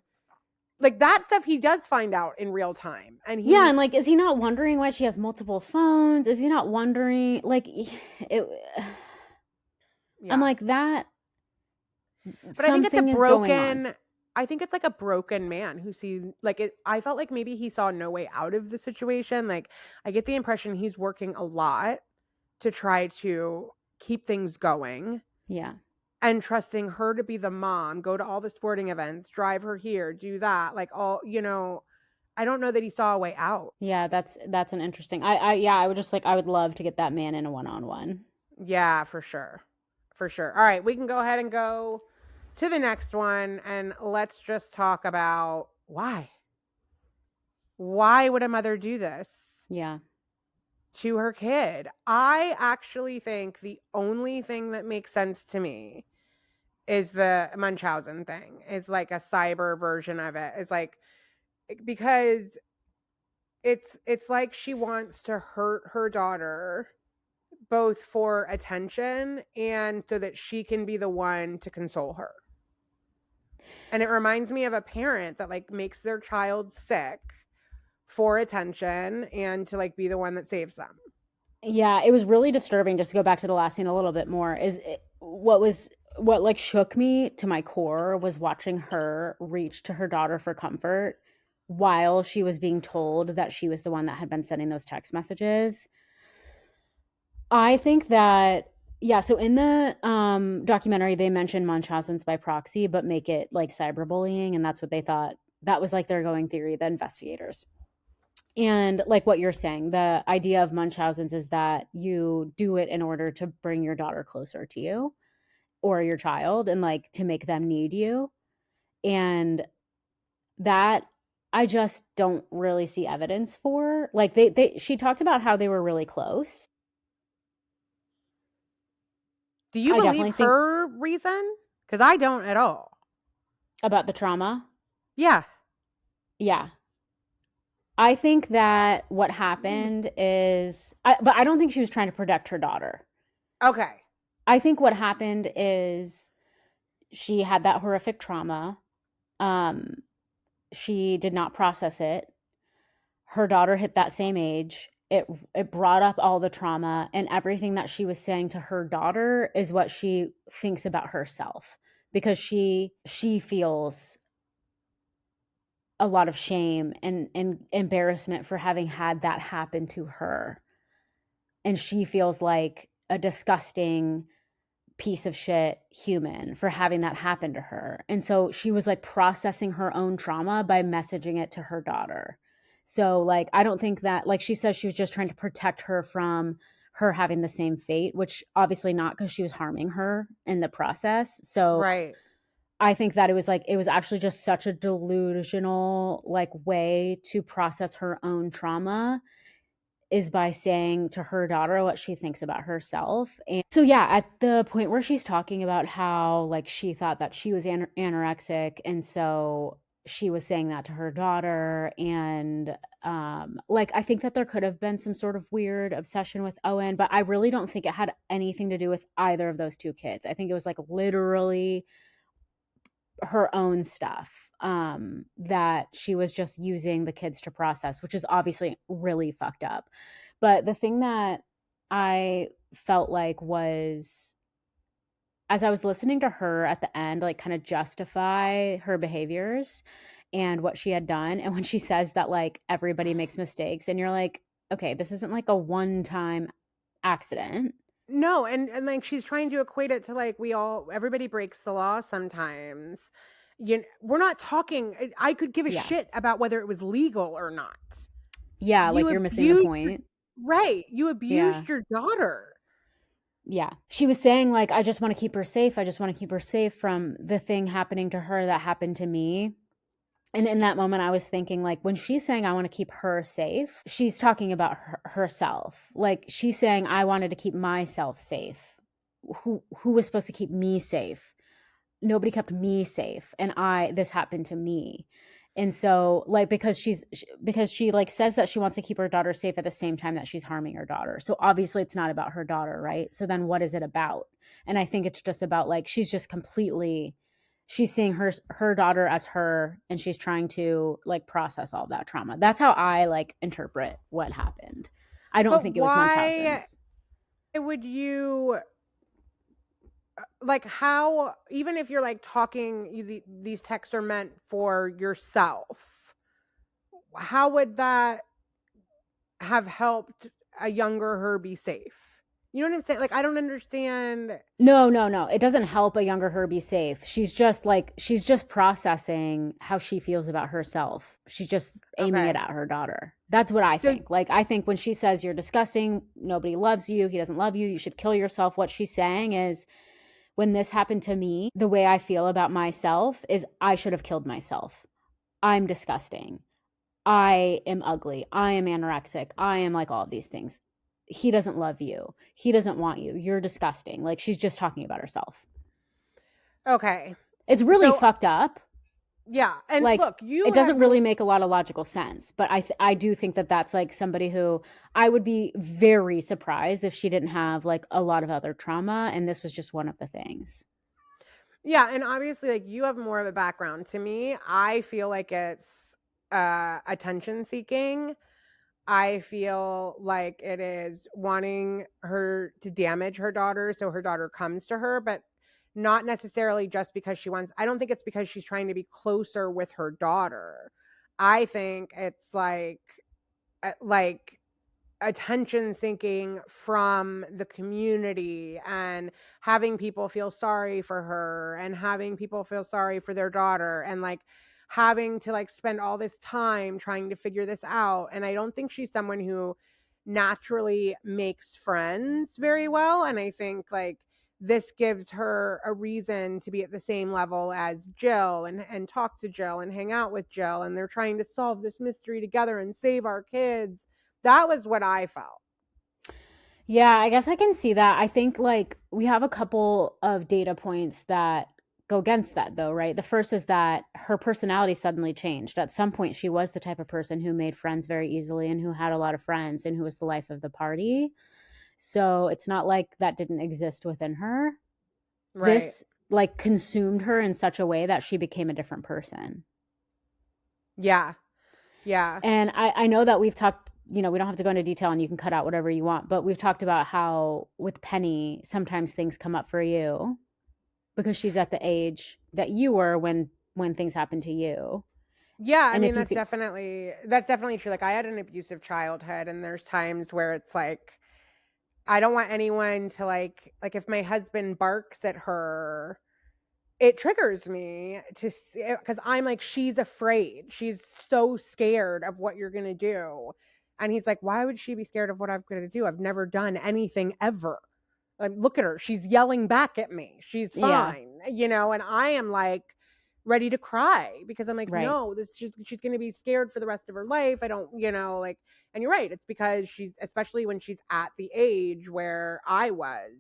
Like, that stuff he does find out in real time. And Yeah, and like, is he not wondering why she has multiple phones? Is he not wondering, like, it? I'm like that. But I think it's a something is going on. broken. I think it's like a broken man who sees like it. I felt like maybe he saw no way out of the situation. Like, I get the impression he's working a lot to try to keep things going. Yeah. And trusting her to be the mom, go to all the sporting events, drive her here, do that. Like, all, you know, I don't know that he saw a way out. Yeah, that's an interesting. I would just like, I would love to get that man in a one-on-one. Yeah, for sure. For sure. All right, we can go ahead and go to the next one, and let's just talk about why. Why would a mother do this? Yeah. To her kid? I actually think the only thing that makes sense to me is the Munchausen thing. Is like a cyber version of it. It's like, because it's like she wants to hurt her daughter both for attention and so that she can be the one to console her. And it reminds me of a parent that like makes their child sick for attention and to like be the one that saves them. Yeah, it was really disturbing, just to go back to the last scene a little bit more, what like shook me to my core was watching her reach to her daughter for comfort while she was being told that she was the one that had been sending those text messages. I think that, yeah, so in the documentary, they mentioned Munchausen's by proxy, but make it like cyberbullying. And that's what they thought. That was like their going theory, the investigators. And like what you're saying, the idea of Munchausen's is that you do it in order to bring your daughter closer to you or your child and like to make them need you. And that I just don't really see evidence for. Like she talked about how they were really close. Do you believe her reason? Because I don't at all. About the trauma? Yeah. Yeah. I think that what happened is, but I don't think she was trying to protect her daughter. Okay. I think what happened is she had that horrific trauma. She did not process it. Her daughter hit that same age. It brought up all the trauma, and everything that she was saying to her daughter is what she thinks about herself, because she feels a lot of shame and embarrassment for having had that happen to her. And she feels like a disgusting piece of shit human for having that happen to her. And so she was like processing her own trauma by messaging it to her daughter. So like, I don't think that, like she says, she was just trying to protect her from her having the same fate, which obviously not, because she was harming her in the process. So right. I think that it was actually just such a delusional like way to process her own trauma, is by saying to her daughter what she thinks about herself. And so yeah, at the point where she's talking about how like she thought that she was anorexic, and so she was saying that to her daughter, and like I think that there could have been some sort of weird obsession with Owen, but I really don't think it had anything to do with either of those two kids. I think it was like literally her own stuff that she was just using the kids to process, which is obviously really fucked up. But the thing that I felt like was, as I was listening to her at the end, like kind of justify her behaviors and what she had done, and when she says that like everybody makes mistakes, and you're like, okay, this isn't like a one-time accident. No, and like she's trying to equate it to like everybody breaks the law sometimes. We're not talking. I could give a shit about whether it was legal or not. Yeah, like you're missing the point. Right. You abused your daughter. Yeah. She was saying like, I just want to keep her safe. I just want to keep her safe from the thing happening to her that happened to me. And in that moment, I was thinking, like, when she's saying, I want to keep her safe, she's talking about herself. Like, she's saying, I wanted to keep myself safe. Who was supposed to keep me safe? Nobody kept me safe. And this happened to me. And so, like, because she like says that she wants to keep her daughter safe at the same time that she's harming her daughter. So obviously it's not about her daughter, right? So then what is it about? And I think it's just about, like, she's seeing her daughter as her, and she's trying to, like, process all that trauma. That's how I, like, interpret what happened. I don't think it was Munchausen's. Would you, like, how, even if you're, like, talking, these texts are meant for yourself, how would that have helped a younger her be safe? You know what I'm saying? Like, I don't understand. No. It doesn't help a younger her be safe. She's just processing how she feels about herself. She's just aiming it at her daughter. That's what I think. Like, I think when she says, you're disgusting, nobody loves you, he doesn't love you, you should kill yourself, what she's saying is, when this happened to me, the way I feel about myself is I should have killed myself. I'm disgusting. I am ugly. I am anorexic. I am, like, all of these things. He doesn't love you. He doesn't want you. You're disgusting. Like, she's just talking about herself. Okay. It's really fucked up. Yeah. And, like, look, it doesn't really make a lot of logical sense, but I do think that that's, like, somebody who I would be very surprised if she didn't have, like, a lot of other trauma, and this was just one of the things. Yeah. And obviously, like, you have more of a background. To me, I feel like it's attention seeking. I feel like it is wanting her to damage her daughter so her daughter comes to her, but not necessarily just because I don't think it's because she's trying to be closer with her daughter. I think it's like attention seeking from the community, and having people feel sorry for her, and having people feel sorry for their daughter, and, like, having to, like, spend all this time trying to figure this out. And I don't think she's someone who naturally makes friends very well. And I think, like, this gives her a reason to be at the same level as Jill, and talk to Jill and hang out with Jill, and they're trying to solve this mystery together and save our kids. That was what I felt. Yeah, I guess I can see that. I think, like, we have a couple of data points that go against that, though, right? The first is that her personality suddenly changed. At some point, she was the type of person who made friends very easily and who had a lot of friends and who was the life of the party. So it's not like that didn't exist within her. Right. This, like, consumed her in such a way that she became a different person. Yeah. And I know that we've talked, we don't have to go into detail and you can cut out whatever you want, but we've talked about how with Penny, sometimes things come up for you because she's at the age that you were when things happened to you. Yeah, I mean, that's definitely true. Like, I had an abusive childhood, and there's times where it's like, I don't want anyone to, like if my husband barks at her, it triggers me because I'm like, she's afraid. She's so scared of what you're going to do. And he's like, why would she be scared of what I'm going to do? I've never done anything ever. Like, look at her. She's yelling back at me. She's fine, and I am, like, ready to cry because I'm like, right. No, she's going to be scared for the rest of her life. I don't, like, and you're right. It's because especially when she's at the age where I was,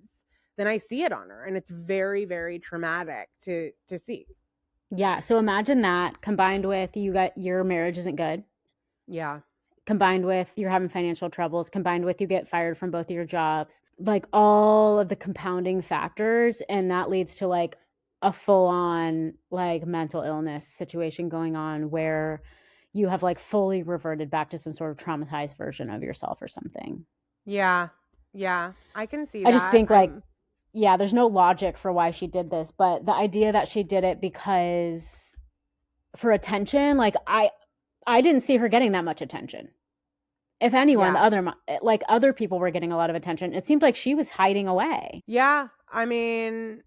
then I see it on her, and it's very, very traumatic to see. Yeah. So imagine that combined with your marriage isn't good. Yeah. Combined with you're having financial troubles, combined with you get fired from both of your jobs, like, all of the compounding factors. And that leads to, like, a full-on, like, mental illness situation going on where you have, like, fully reverted back to some sort of traumatized version of yourself or something. Yeah. I can see that. I just think, like, yeah, there's no logic for why she did this, but the idea that she did it because for attention, like, I didn't see her getting that much attention. If anyone, other people were getting a lot of attention. It seemed like she was hiding away. Yeah. I mean,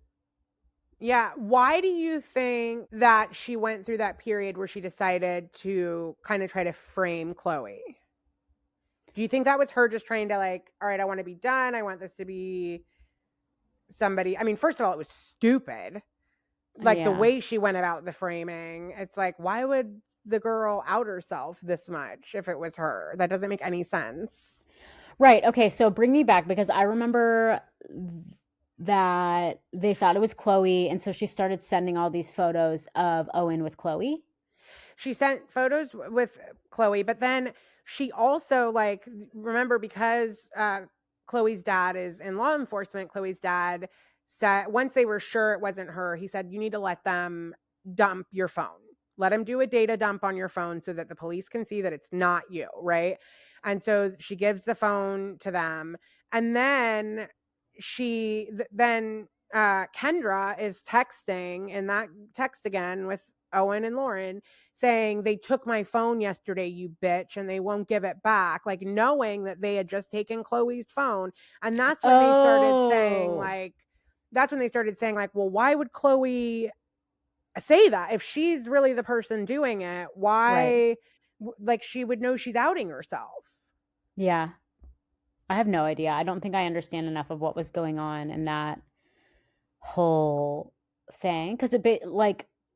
yeah. Why do you think that she went through that period where she decided to kind of try to frame Khloe? Do you think that was her just trying to, like, all right, I want to be done. I want this to be somebody. I mean, first of all, it was stupid. Like, the way she went about the framing, it's like, why would the girl out herself this much if it was her? That doesn't make any sense. Right. Okay. So bring me back, because I remember that they thought it was Khloe. And so she started sending all these photos of Owen with Khloe. She sent photos with Khloe, but then she also, like, remember, because Khloe's dad is in law enforcement, Khloe's dad said, once they were sure it wasn't her, he said, you need to let them dump your phone. Let them do a data dump on your phone so that the police can see that it's not you, right? And so she gives the phone to them. And then Kendra is texting in that text again with Owen and Lauryn, saying, they took my phone yesterday, you bitch, and they won't give it back, like knowing that they had just taken Khloe's phone. And that's when they started saying, like, well, why would Khloe say that? If she's really the person doing it, why? Right. Like, she would know she's outing herself. Yeah. I have no idea. I don't think I understand enough of what was going on in that whole thing. Because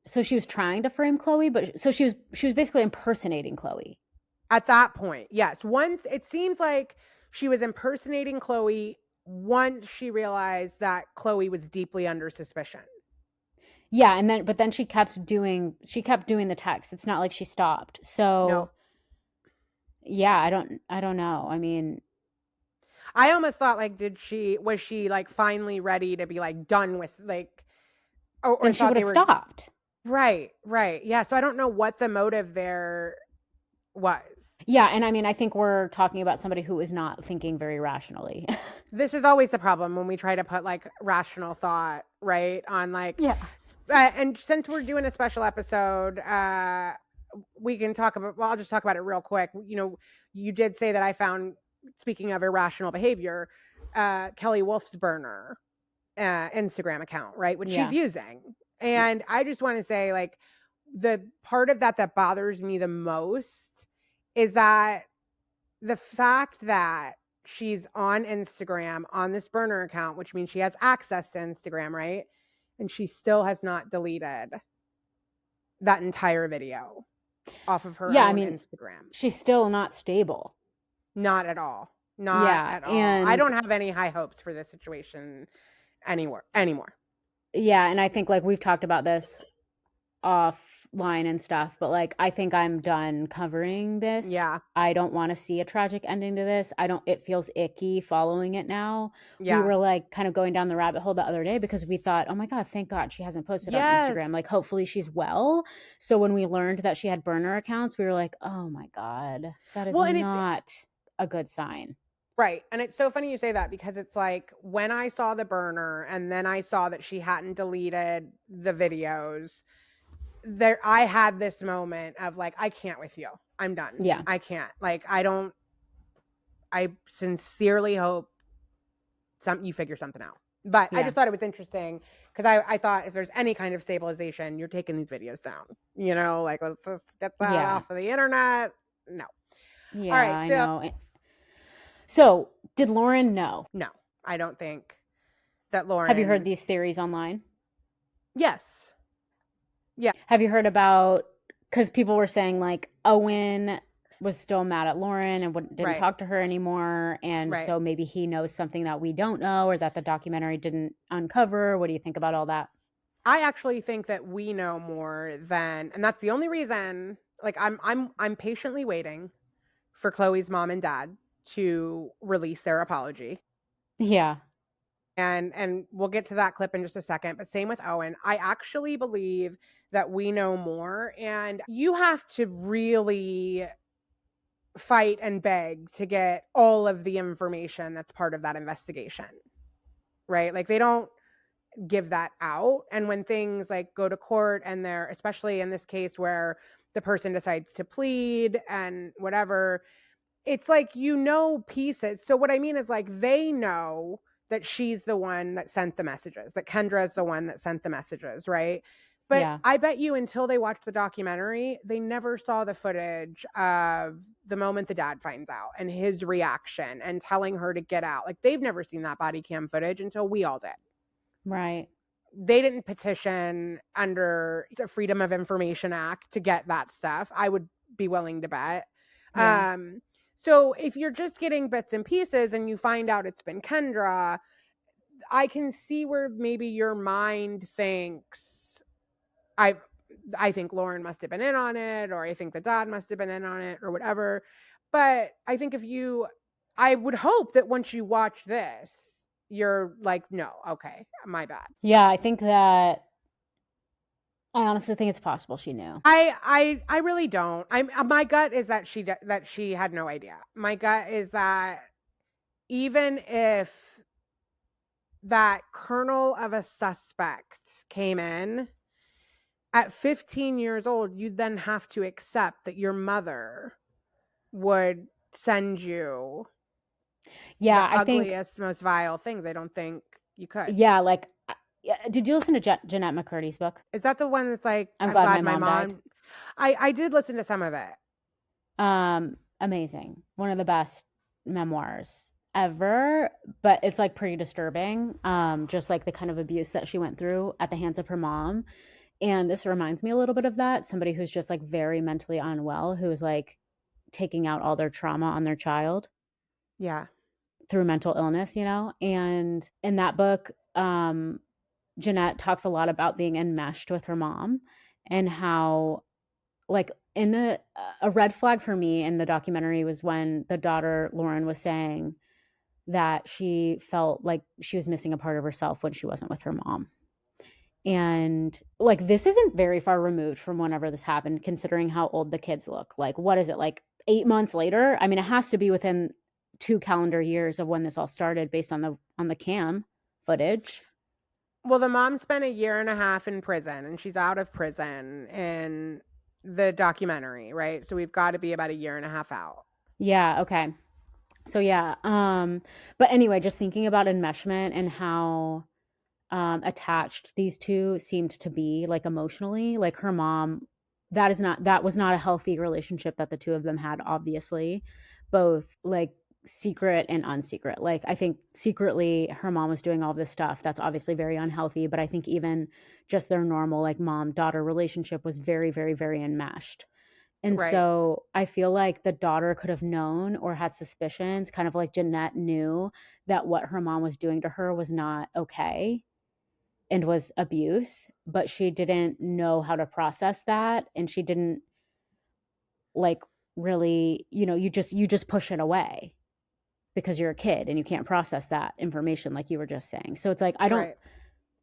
so she was trying to frame Khloe, but so she was basically impersonating Khloe. At that point, yes. Once it seems like she was impersonating Khloe once she realized that Khloe was deeply under suspicion. Yeah, but then she kept doing the text. It's not like she stopped. So no. Yeah, I don't know. I mean, I almost thought, like, was she like finally ready to be like done with, like, or then she would have stopped. Right. Yeah. So I don't know what the motive there was. Yeah. And I mean, I think we're talking about somebody who is not thinking very rationally. This is always the problem when we try to put, like, rational thought, right, on, like, yeah. And since we're doing a special episode, we can talk about, well, I'll just talk about it real quick. You know, you did say that I found, speaking of irrational behavior, Kelly Wolf's burner Instagram account, right, which she's using. And I just want to say, like, the part of that bothers me the most is that the fact that she's on Instagram on this burner account, which means she has access to Instagram, right? And she still has not deleted that entire video off of her own Instagram. She's still not stable. Not at all. At all. And I don't have any high hopes for this situation anymore. Yeah, and I think, like, we've talked about this offline and stuff, but, like, I think I'm done covering this. Yeah. I don't want to see a tragic ending to this. It feels icky following it now. Yeah. We were, like, kind of going down the rabbit hole the other day because we thought, oh my God, thank God she hasn't posted on Instagram. Like, hopefully she's well. So when we learned that she had burner accounts, we were like, oh my God, that is not a good sign. Right. And it's so funny you say that, because it's like, when I saw the burner and then I saw that she hadn't deleted the videos, I had this moment of, like, I can't with you. I'm done. Yeah. I can't. Like, I sincerely hope you figure something out. But I just thought it was interesting, because I thought, if there's any kind of stabilization, you're taking these videos down. You know, like, let's just get that off of the internet. No. Yeah, all right, I know. So, did Lauryn know? No, I don't think that Lauryn... Have you heard these theories online? Yes. Yeah. Have you heard about... Because people were saying, like, Owen was still mad at Lauryn and didn't talk to her anymore, and so maybe he knows something that we don't know, or that the documentary didn't uncover. What do you think about all that? I actually think that we know more than... And that's the only reason... Like, I'm patiently waiting for Khloe's mom and dad to release their apology. Yeah. And we'll get to that clip in just a second, but same with Owen. I actually believe that we know more, and you have to really fight and beg to get all of the information that's part of that investigation, right? Like, they don't give that out. And when things, like, go to court, and they're, especially in this case where the person decides to plead and whatever, it's like, you know, pieces. So what I mean is, like, they know that she's the one that sent the messages, that Kendra is the one that sent the messages, right? But I bet you, until they watched the documentary, they never saw the footage of the moment the dad finds out and his reaction and telling her to get out. Like, they've never seen that body cam footage until we all did. Right. they didn't petition under the Freedom of Information Act to get that stuff. I would be willing to bet. Yeah. So if you're just getting bits and pieces and you find out it's been Kendra, I can see where maybe your mind thinks, I think Lauryn must have been in on it, or I think the dad must have been in on it, or whatever. But I think I would hope that once you watch this, you're like, no, okay, my bad. Yeah, I think that I honestly think it's possible she knew. I really don't. My gut is that she had no idea. My gut is that even if that kernel of a suspect came in at 15 years old, you'd then have to accept that your mother would send you Yeah, the I think ugliest, most vile things. I don't think you could. yeah, like did you listen to Jeanette McCurdy's book? Is that the one that's like, I'm glad my mom died. I did listen to some of it. Amazing. One of the best memoirs ever, but it's like pretty disturbing. Just like the kind of abuse that she went through at the hands of her mom. And this reminds me a little bit of that. Somebody who's just like very mentally unwell, who is like taking out all their trauma on their child. Yeah. Through mental illness, you know? And in that book, Jeanette talks a lot about being enmeshed with her mom and how, like, a red flag for me in the documentary was when the daughter, Lauryn, was saying that she felt like she was missing a part of herself when she wasn't with her mom. And like, this isn't very far removed from whenever this happened, considering how old the kids look. Like, what is it, like 8 months later? I mean, it has to be within 2 calendar years of when this all started based on the cam footage. Well, the mom spent 1.5 years in prison, and she's out of prison in the documentary, right? So we've got to be about 1.5 years out. Yeah, okay. So yeah, but anyway, just thinking about enmeshment and how attached these two seemed to be, like, emotionally, like her mom, that was not a healthy relationship that the two of them had, obviously, both like secret and unsecret. Like, I think secretly her mom was doing all this stuff that's obviously very unhealthy, but I think even just their normal like mom-daughter relationship was very, very, very enmeshed. And Right. so I feel like the daughter could have known or had suspicions, kind of like Jeanette knew that what her mom was doing to her was not okay and was abuse, but she didn't know how to process that, and she didn't, like, really, you just push it away because you're a kid and you can't process that information, like you were just saying. So it's like, Right.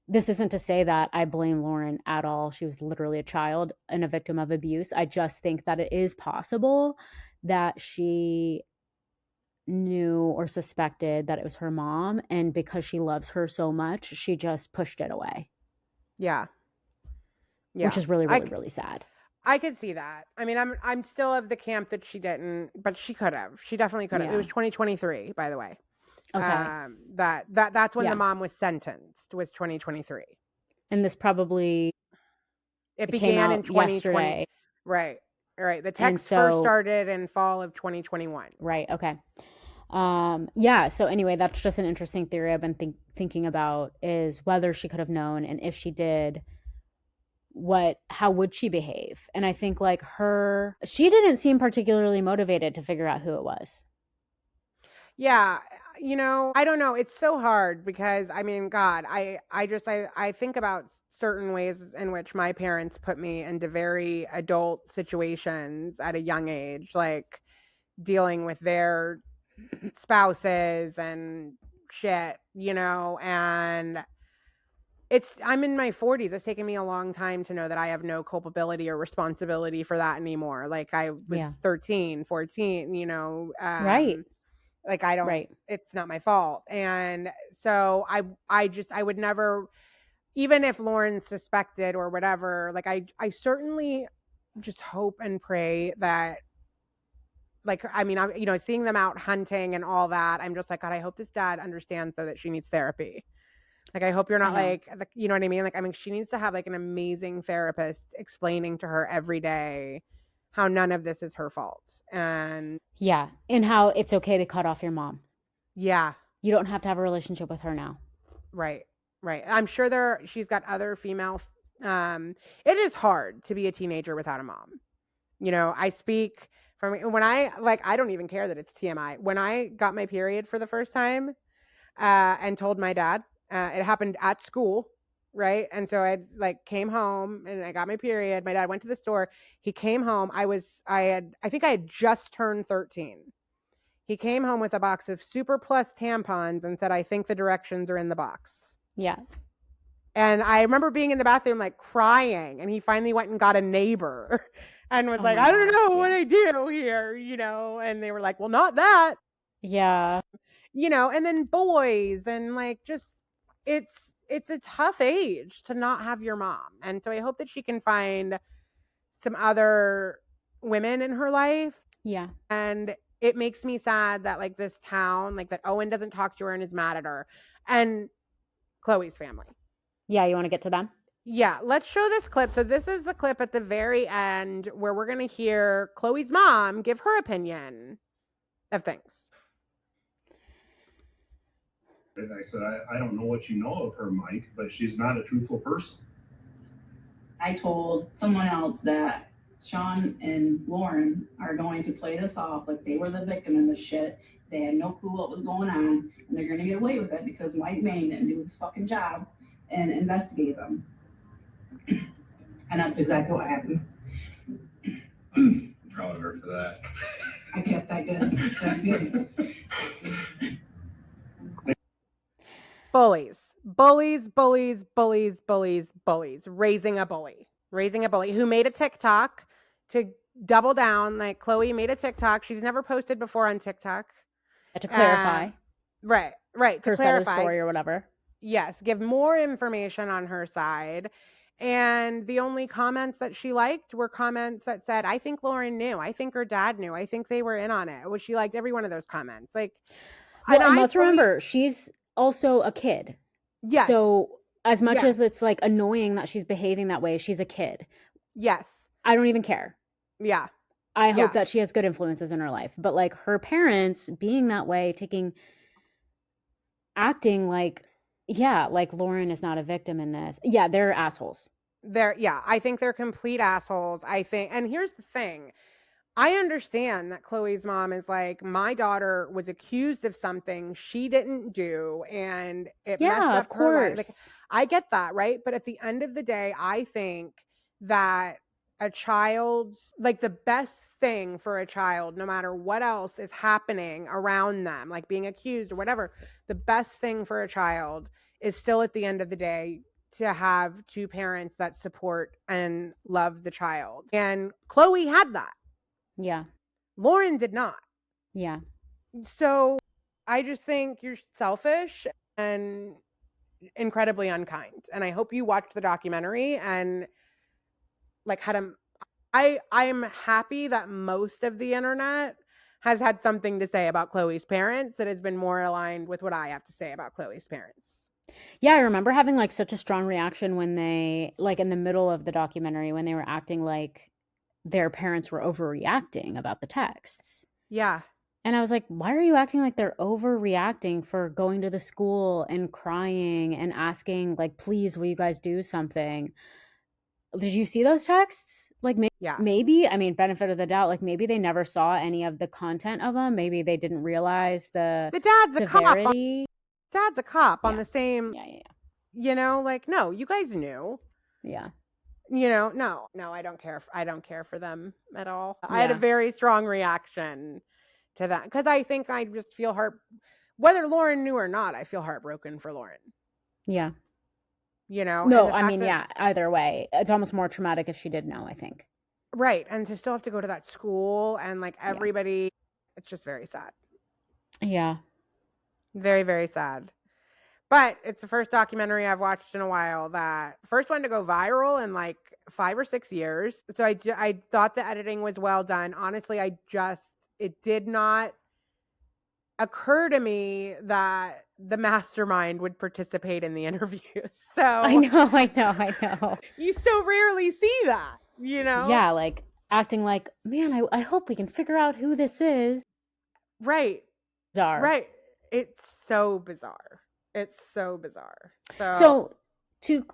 this isn't to say that I blame Lauryn at all. She was literally a child and a victim of abuse. I just think that it is possible that she knew or suspected that it was her mom, and because she loves her so much, she just pushed it away. Yeah. Which is really, really, really sad. I could see that. I mean, I'm still of the camp that she didn't, but she could have. She definitely could have. Yeah. It was 2023, by the way. Okay. That's when Yeah. the mom was sentenced, was 2023. And this probably It came began in out 2020. yesterday. Right. All right. The And text first so started in fall of 2021. right, okay. Yeah, so anyway, that's just an interesting theory I've been thinking about, is whether she could have known, and if she did, how would she behave? And I think, like, she didn't seem particularly motivated to figure out who it was. Yeah, I don't know. It's so hard because, I mean, God, I think about certain ways in which my parents put me into very adult situations at a young age, like dealing with their spouses and shit, and I'm in my 40s. It's taken me a long time to know that I have no culpability or responsibility for that anymore. Like, I was 13, 14, Right. like, I don't, Right. it's not my fault. And so I would never, even if Lauryn suspected or whatever, like, I certainly just hope and pray that, like, I mean, I'm, seeing them out hunting and all that, I'm just like, God, I hope this dad understands, though, that she needs therapy. Like, I hope you're not like, you know what I mean? Like, I mean, she needs to have like an amazing therapist explaining to her every day how none of this is her fault. And yeah, and how it's okay to cut off your mom. Yeah. You don't have to have a relationship with her now. Right. Right. I'm sure she's got other female. It is hard to be a teenager without a mom. You know, I speak from when I don't even care that it's TMI. When I got my period for the first time, and told my dad, it happened at school, right? And so I like came home and I got my period. My dad went to the store. He came home. I think I had just turned 13. He came home with a box of Super Plus tampons and said, "I think the directions are in the box." Yeah. And I remember being in the bathroom like crying, and he finally went and got a neighbor and was Oh like, my "I don't gosh, know what I do here," you know, and they were like, "Well, not that." Yeah. You know, and then boys and like just it's a tough age to not have your mom. And so I hope that she can find some other women in her life. Yeah. And it makes me sad that like this town, like that Owen doesn't talk to her and is mad at her. And Khloe's family. Yeah, you want to get to them? Yeah, let's show this clip. So this is the clip at the very end where we're going to hear Khloe's mom give her opinion of things. And I said, I don't know what you know of her, Mike, but she's not a truthful person. I told someone else that Sean and Lauryn are going to play this off like they were the victim in this shit. They had no clue what was going on, and they're going to get away with it because Mike Maine didn't do his fucking job and investigate them. And that's exactly what happened. I'm proud of her for that. I kept that good. That's good. Bullies, bullies, bullies, bullies, bullies, bullies, raising a bully who made a TikTok to double down. Like Khloe made a TikTok. She's never posted before on TikTok. To clarify. Right. To her side of the story or whatever. Yes. Give more information on her side. And the only comments that she liked were comments that said, "I think Lauryn knew. I think her dad knew. I think they were in on it." Well, she liked every one of those comments. Like, well, and let's remember, she's also a kid. Yes. So as much as it's like annoying that she's behaving that way, she's a kid. Yes. I don't even care. Yeah. I hope that she has good influences in her life. But like her parents being that way, acting like, like Lauryn is not a victim in this. Yeah, they're assholes. I think they're complete assholes. I think, and here's the thing. I understand that Khloe's mom is like, my daughter was accused of something she didn't do, and it messed up her life. Like, I get that, right? But at the end of the day, I think that a child's, like, the best thing for a child, no matter what else is happening around them, like being accused or whatever, the best thing for a child is still at the end of the day to have two parents that support and love the child. And Khloe had that. Yeah. Lauryn did not. Yeah. So I just think you're selfish and incredibly unkind. And I hope you watched the documentary and like I'm happy that most of the internet has had something to say about Khloe's parents that has been more aligned with what I have to say about Khloe's parents. Yeah, I remember having like such a strong reaction when they, like in the middle of the documentary, when they were acting like their parents were overreacting about the texts. Yeah. And I was like, why are you acting like they're overreacting for going to the school and crying and asking, like, please, will you guys do something? Did you see those texts? Like, maybe, I mean, benefit of the doubt, like maybe they never saw any of the content of them. Maybe they didn't realize the dad's severity. Dad's a cop on the same, you know, like, no, you guys knew. Yeah. You know, no, I don't care. I don't care for them at all. I had a very strong reaction to that because I think I just feel whether Lauryn knew or not, I feel heartbroken for Lauryn. Yeah. You know? No, I mean, either way. It's almost more traumatic if she did know, I think. Right. And to still have to go to that school and like everybody, it's just very sad. Yeah. Very, very sad. But it's the first documentary I've watched in a while first one to go viral in like 5 or 6 years. So I thought the editing was well done. Honestly, it did not occur to me that the mastermind would participate in the interview. So I know. You so rarely see that, you know? Yeah, like acting like, man, I hope we can figure out who this is. Right. Bizarre. Right. It's so bizarre. It's so bizarre. So to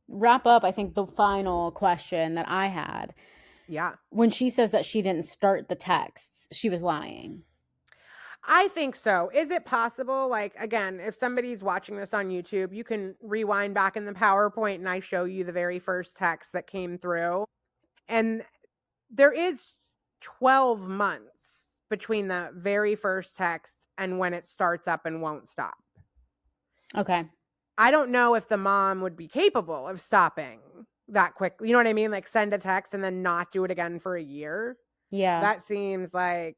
wrap up, I think the final question that I had, yeah. when she says that she didn't start the texts, she was lying. I think so. Is it possible? Like, again, if somebody's watching this on YouTube, you can rewind back in the PowerPoint and I show you the very first text that came through. And there is 12 months between the very first text and when it starts up and won't stop. Okay. I don't know if the mom would be capable of stopping that quick. You know what I mean? Like send a text and then not do it again for a year. Yeah. That seems like,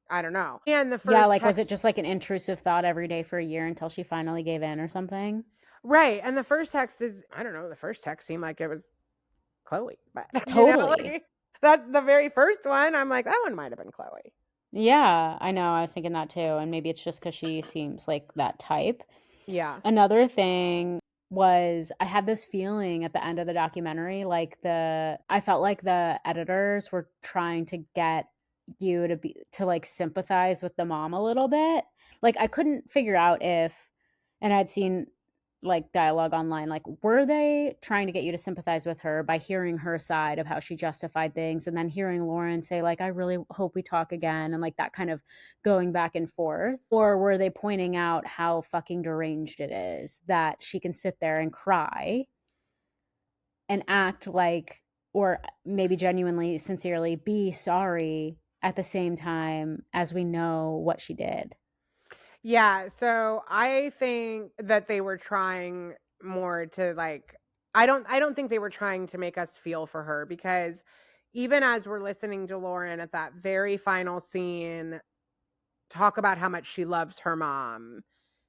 I don't know. And the first yeah, like text, was it just like an intrusive thought every day for a year until she finally gave in or something? right. And the first text is, I don't know, the first text seemed like it was Khloe. But Totally. like, that's the very first one. I'm like, that one might have been Khloe. Yeah, I know. I was thinking that too. And maybe it's just because she seems like that type. Yeah. Another thing was I had this feeling at the end of the documentary, like I felt like the editors were trying to get you to like sympathize with the mom a little bit. Like I couldn't figure out if, and I'd seen like dialogue online, like were they trying to get you to sympathize with her by hearing her side of how she justified things and then hearing Lauryn say like I really hope we talk again and like that kind of going back and forth, or were they pointing out how fucking deranged it is that she can sit there and cry and act like, or maybe genuinely sincerely be sorry at the same time as we know what she did? Yeah, so I think that they were trying more to like I don't think they were trying to make us feel for her, because even as we're listening to Lauryn at that very final scene talk about how much she loves her mom,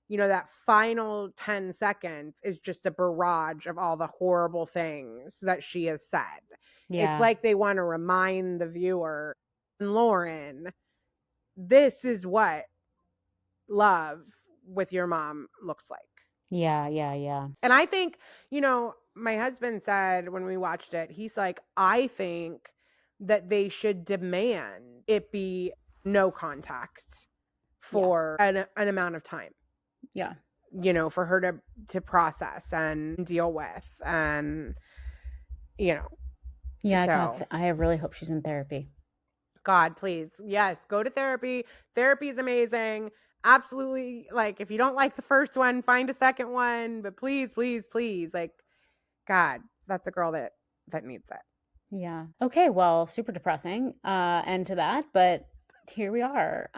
you know, that final 10 seconds is just a barrage of all the horrible things that she has said. Yeah. It's like they want to remind the viewer, Lauryn, this is what love with your mom looks like. Yeah. And I think, you know, my husband said when we watched it, he's like, I think that they should demand it be no contact for an amount of time. Yeah. You know, for her to process and deal with, and you know. Yeah, so I really hope she's in therapy. God, please. Yes, go to therapy. Therapy is amazing. Absolutely. Like, if you don't like the first one, find a second one. But please, please, please. Like, God, that's a girl that needs it. Yeah. Okay, well, super depressing end to that, but here we are.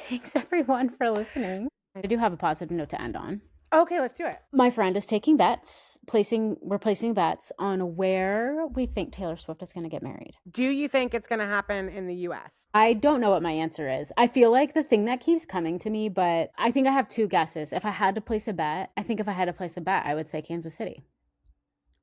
Thanks everyone for listening. I do have a positive note to end on. Okay, let's do it. My friend is taking bets, we're placing bets on where we think Taylor Swift is going to get married. Do you think it's going to happen in the US? I don't know what my answer is. I feel like the thing that keeps coming to me, but I think I have two guesses. If I had to place a bet, I would say Kansas City.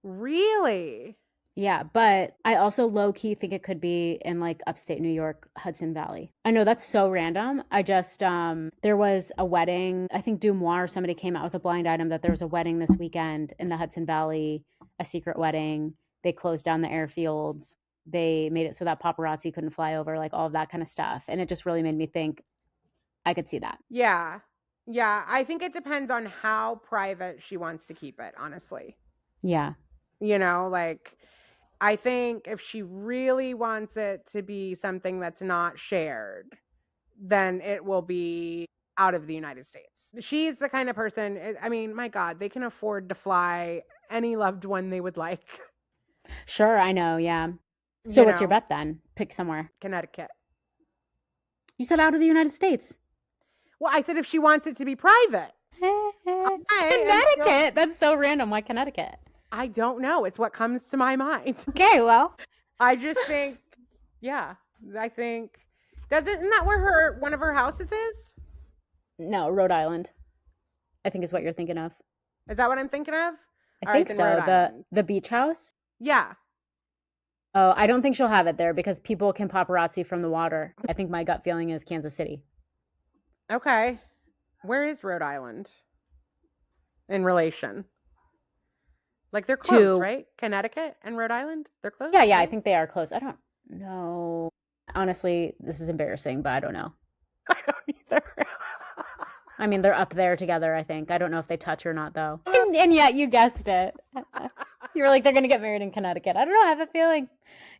Really? Yeah, but I also low-key think it could be in like upstate New York, Hudson Valley. I know that's so random. I just there was a wedding. I think Dumois or somebody came out with a blind item that there was a wedding this weekend in the Hudson Valley, a secret wedding. They closed down the airfields. They made it so that paparazzi couldn't fly over, like all of that kind of stuff. And it just really made me think I could see that. Yeah. Yeah, I think it depends on how private she wants to keep it, honestly. Yeah. You know, like I think if she really wants it to be something that's not shared, then it will be out of the United States. She's the kind of person, I mean, my God, they can afford to fly any loved one they would like. Sure, I know, yeah. So what's your bet then? Pick somewhere. Connecticut. You said out of the United States. Well, I said if she wants it to be private. Connecticut? That's so random. Why Connecticut? I don't know. It's what comes to my mind. Okay, well. I just think, yeah, I think, isn't that where one of her houses is? No, Rhode Island, I think is what you're thinking of. Is that what I'm thinking of? I think so. The beach house? Yeah. Oh, I don't think she'll have it there because people can paparazzi from the water. I think my gut feeling is Kansas City. Okay. Where is Rhode Island in relation? Like they're close, right? Connecticut and Rhode Island? They're close? Yeah, I think they are close. I don't know. Honestly, this is embarrassing, but I don't know. I don't either. I mean, they're up there together, I think. I don't know if they touch or not, though. And yet, you guessed it. You were like, they're going to get married in Connecticut. I don't know. I have a feeling.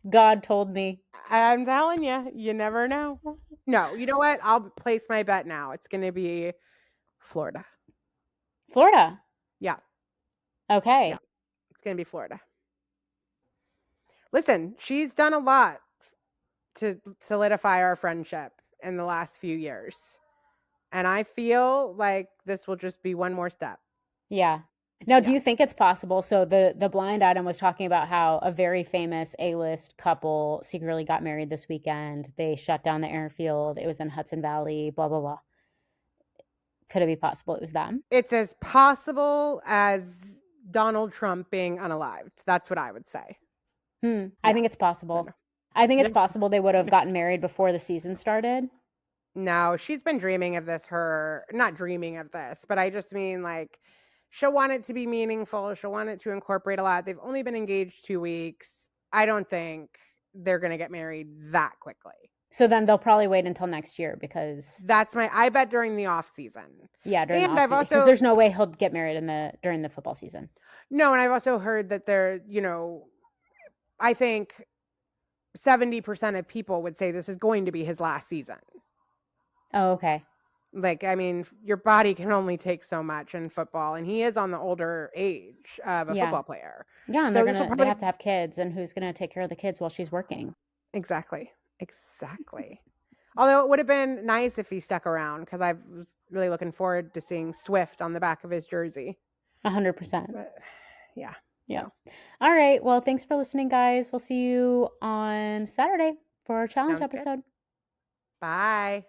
God told me. I'm telling you, you never know. No, you know what? I'll place my bet now. It's going to be Florida. Florida. Yeah. Okay. Yeah. It's going to be Florida. Listen, she's done a lot to solidify our friendship in the last few years. And I feel like this will just be one more step. Yeah. Now, do you think it's possible? So the blind item was talking about how a very famous A-list couple secretly got married this weekend. They shut down the airfield. It was in Hudson Valley, blah, blah, blah. Could it be possible it was them? It's as possible as Donald Trump being unalived. That's what I would say. I think it's possible. I think it's possible they would have gotten married before the season started. No, she's been dreaming of this, not dreaming of this, but I just mean like she'll want it to be meaningful. She'll want it to incorporate a lot. They've only been engaged 2 weeks. I don't think they're going to get married that quickly. So then they'll probably wait until next year because I bet during the off season. Yeah, during the off season. Because there's no way he'll get married during the football season. No, and I've also heard that I think 70% of people would say this is going to be his last season. Oh, okay. Like, I mean, your body can only take so much in football, and he is on the older age of a football player. Yeah, and they have to have kids, and who's going to take care of the kids while she's working? Exactly. Although it would have been nice if he stuck around, because I was really looking forward to seeing Swift on the back of his jersey. 100%. But, yeah. All right. Well, thanks for listening, guys. We'll see you on Saturday for our challenge episode. Bye.